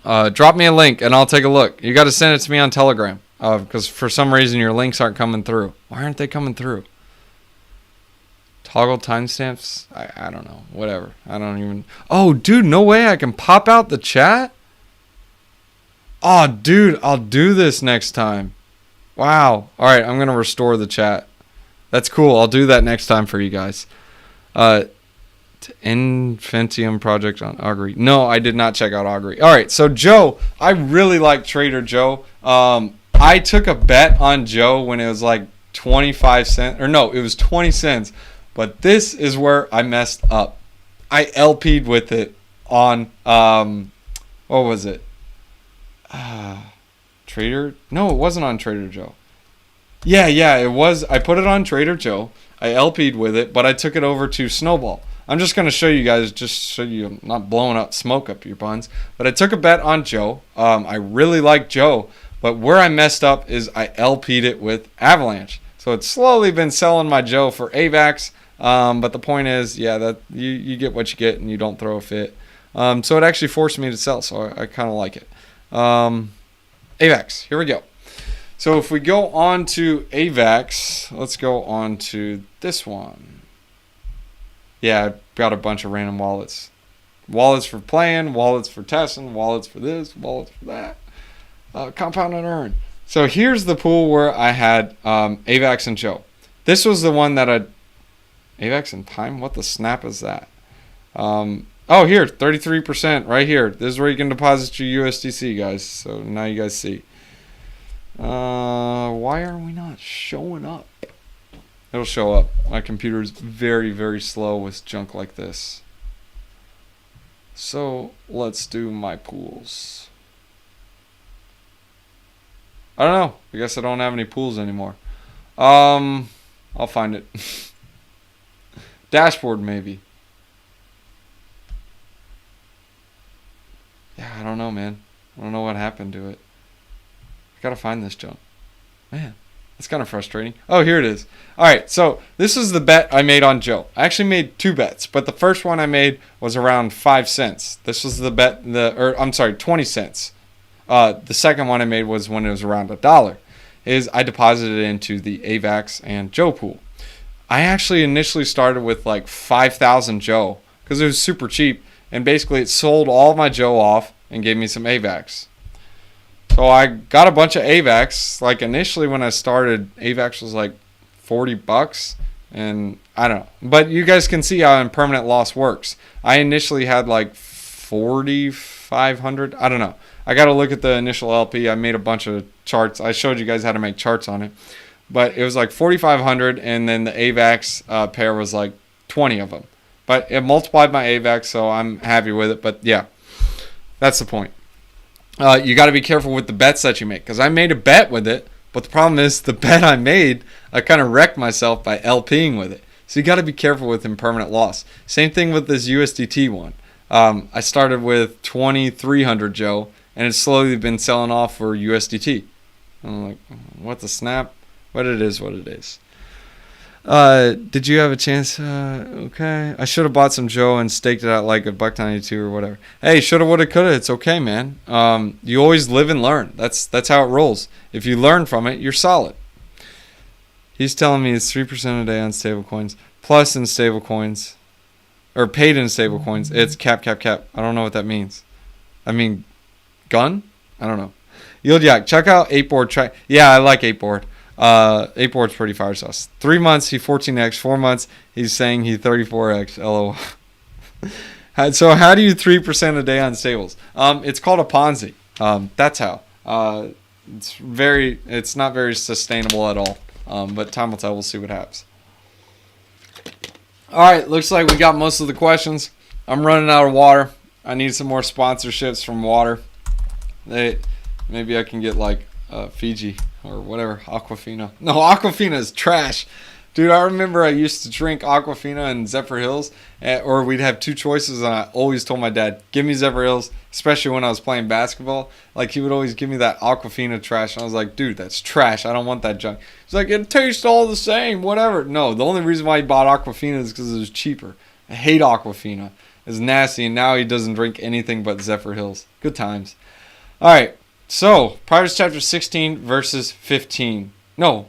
Drop me a link, and I'll take a look. You got to send it to me on Telegram, because for some reason your links aren't coming through. Why aren't they coming through? Toggle timestamps? I don't know. Whatever. I don't even... Oh, dude, no way I can pop out the chat? Oh, dude, I'll do this next time. Wow. All right, I'm going to restore the chat. That's cool. I'll do that next time for you guys. Infinium project on Augury. No, I did not check out Augury. All right, so Joe, I really like Trader Joe. I took a bet on Joe when it was like 25 cents. Or no, it was 20 cents. But this is where I messed up. I LP'd with it on, what was it? Trader? No, it wasn't on Trader Joe. Yeah, it was. I put it on Trader Joe. I LP'd with it, but I took it over to Snowball. I'm just going to show you guys, just so you're not blowing up smoke up your buns. But I took a bet on Joe. I really like Joe. But where I messed up is I LP'd it with Avalanche. So it's slowly been selling my Joe for Avax. But the point is, yeah, that you get what you get and you don't throw a fit. So it actually forced me to sell. So I kind of like it. Avax, here we go. So if we go on to Avax, let's go on to this one. Yeah, I got a bunch of random wallets. Wallets for playing, wallets for testing, wallets for this, wallets for that. Compound and earn. So here's the pool where I had Avax and Joe. This was the one that I... Avax and time? What the snap is that? Oh, here, 33% right here. This is where you can deposit your USDC, guys. So now you guys see. Why are we not showing up? It'll show up. My computer is very, very slow with junk like this. So let's do my pools. I don't know. I guess I don't have any pools anymore. I'll find it. Dashboard maybe. Yeah, I don't know, man. I don't know what happened to it. I gotta find this junk. Man, that's kind of frustrating. Oh, here it is. Alright, so this is the bet I made on Joe. I actually made 2 bets, but the first one I made was around 5 cents. This was the bet, 20 cents. The second one I made was when it was around $1. I deposited it into the Avax and Joe pool. I actually initially started with like 5,000 Joe because it was super cheap, and basically it sold all of my Joe off and gave me some Avax. So I got a bunch of Avax. Like initially when I started, Avax was like $40, and I don't know. But you guys can see how impermanent loss works. I initially had like 4,500. I don't know. I got to look at the initial LP. I made a bunch of charts. I showed you guys how to make charts on it. But it was like 4,500, and then the Avax pair was like 20 of them. But it multiplied my Avax, so I'm happy with it. But yeah. That's the point. You got to be careful with the bets that you make, because I made a bet with it, but the problem is the bet I made, I kind of wrecked myself by LPing with it. So you got to be careful with impermanent loss. Same thing with this USDT one. I started with 2,300 Joe, and it's slowly been selling off for USDT. I'm like, what the snap? But it is what it is. Did you have a chance? Okay. I should have bought some Joe and staked it out like $1.92 or whatever. Hey, shoulda, woulda, coulda. It's okay, man. You always live and learn. That's how it rolls. If you learn from it, you're solid. He's telling me it's 3% a day on stablecoins, plus in stablecoins, or paid in stablecoins. It's cap. I don't know what that means. I mean, gun? I don't know. Yield Yak, check out 8board. Yeah, I like 8board. 8board's pretty fire sauce. 3 months, he 14x. 4 months, he's saying he 34x. LOL. So how do you 3% a day on stables? It's called a Ponzi. That's how. It's not very sustainable at all. But time will tell. We'll see what happens. All right, looks like we got most of the questions. I'm running out of water. I need some more sponsorships from water. Maybe I can get like Fiji or whatever, Aquafina. No, Aquafina is trash. Dude, I remember I used to drink Aquafina in Zephyr Hills, or we'd have two choices, and I always told my dad, give me Zephyr Hills, especially when I was playing basketball. Like, he would always give me that Aquafina trash, and I was like, dude, that's trash. I don't want that junk. He's like, it tastes all the same, whatever. No, the only reason why he bought Aquafina is because it was cheaper. I hate Aquafina. It's nasty, and now he doesn't drink anything but Zephyr Hills. Good times. All right, so, Proverbs chapter 16 verses 15. No.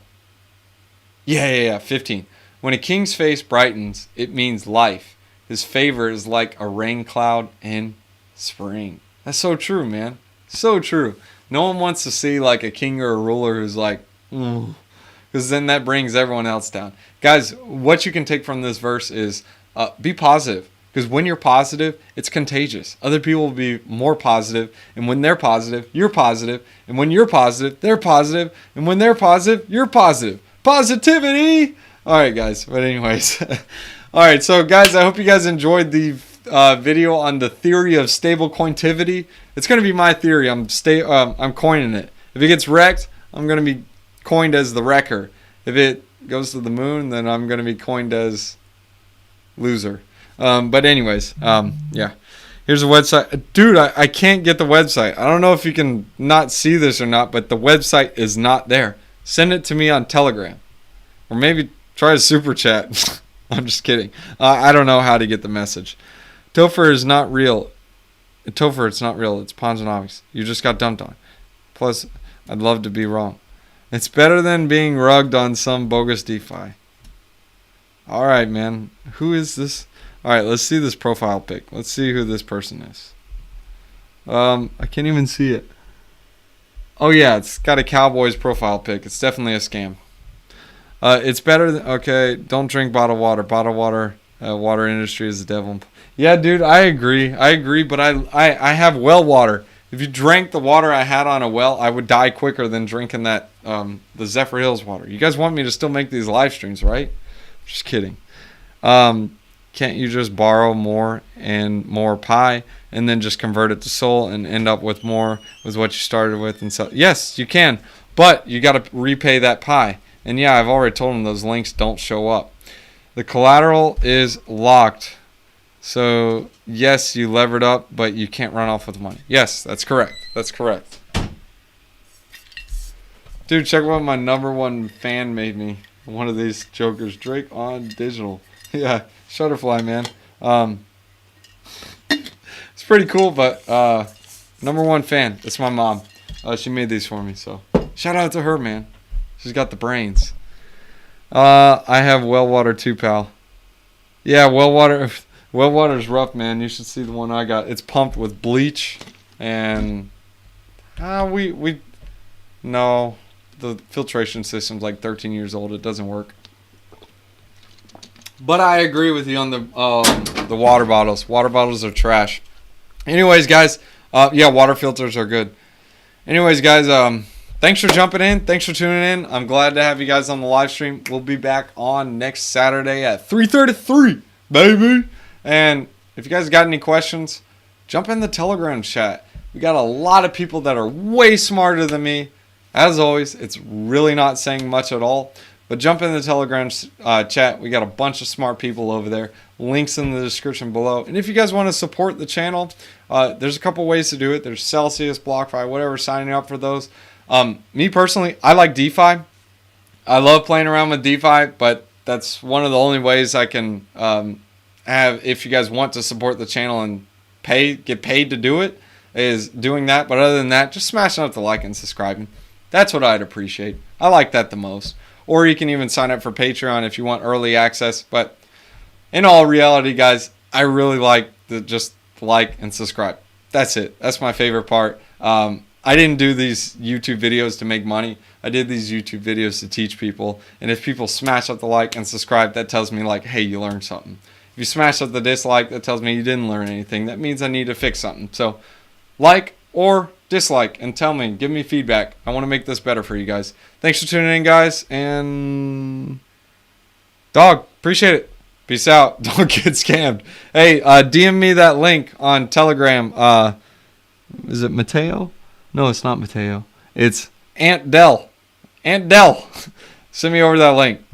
Yeah, 15. When a king's face brightens, it means life. His favor is like a rain cloud in spring. That's so true, man. So true. No one wants to see like a king or a ruler who's like, because then that brings everyone else down. Guys, what you can take from this verse is be positive. Because when you're positive, it's contagious. Other people will be more positive. And when they're positive, you're positive. And when you're positive, they're positive. And when they're positive, you're positive. Positivity! Alright, guys. But anyways. Alright, so guys, I hope you guys enjoyed the video on the theory of stablecointivity. It's going to be my theory. I'm coining it. If it gets wrecked, I'm going to be coined as the wrecker. If it goes to the moon, then I'm going to be coined as loser. But anyways, yeah. Here's a website. Dude, I can't get the website. I don't know if you can not see this or not, but the website is not there. Send it to me on Telegram. Or maybe try a super chat. I'm just kidding. I don't know how to get the message. Topher is not real. Topher, it's not real. It's Ponzonomics. You just got dumped on. Plus, I'd love to be wrong. It's better than being rugged on some bogus DeFi. Alright, man. Who is this? Alright, let's see this profile pic. Let's see who this person is. I can't even see it. Oh yeah, it's got a Cowboys profile pic. It's definitely a scam. It's better than... Okay, don't drink bottled water. Bottled water, water industry is the devil. Yeah, dude, I agree, but I have well water. If you drank the water I had on a well, I would die quicker than drinking that the Zephyr Hills water. You guys want me to still make these live streams, right? Just kidding. Can't you just borrow more and more pi and then just convert it to Sol and end up with more with what you started with? And so, yes, you can, but you got to repay that pi. And yeah, I've already told them those links don't show up. The collateral is locked. So yes, you levered up, but you can't run off with money. Yes, that's correct. That's correct. Dude, check what my #1 fan made me. One of these jokers, Drakeondigital. Yeah, Shutterfly, man. It's pretty cool, but #1 fan. It's my mom. She made these for me, so shout out to her, man. She's got the brains. I have well water too, pal. Yeah, well water's rough, man. You should see the one I got. It's pumped with bleach, and no, the filtration system's like 13 years old. It doesn't work. But I agree with you on the water bottles. Water bottles are trash. Anyways, guys, yeah, water filters are good. Anyways, guys, thanks for jumping in. Thanks for tuning in. I'm glad to have you guys on the live stream. We'll be back on next Saturday at 3:33, baby. And if you guys got any questions, jump in the Telegram chat. We got a lot of people that are way smarter than me. As always, it's really not saying much at all. But jump in the Telegram chat. We got a bunch of smart people over there. Links in the description below. And if you guys want to support the channel, there's a couple ways to do it. There's Celsius, BlockFi, whatever, signing up for those. Me personally, I like DeFi. I love playing around with DeFi, but that's one of the only ways I can have, if you guys want to support the channel and get paid to do it, is doing that. But other than that, just smashing up the like and subscribing. That's what I'd appreciate. I like that the most. Or you can even sign up for Patreon if you want early access. But in all reality, guys, I really like the just like and subscribe. That's it. That's my favorite part. I didn't do these YouTube videos to make money. I did these YouTube videos to teach people. And if people smash up the like and subscribe, that tells me like, hey, you learned something. If you smash up the dislike, that tells me you didn't learn anything. That means I need to fix something. So like or dislike and tell me, give me feedback. I want to make this better for you guys. Thanks for tuning in, guys, and dog, appreciate it. Peace out. Don't get scammed. Hey, DM me that link on Telegram. Is it Mateo? No, it's not Mateo. It's Aunt Dell. Aunt Dell. Send me over that link.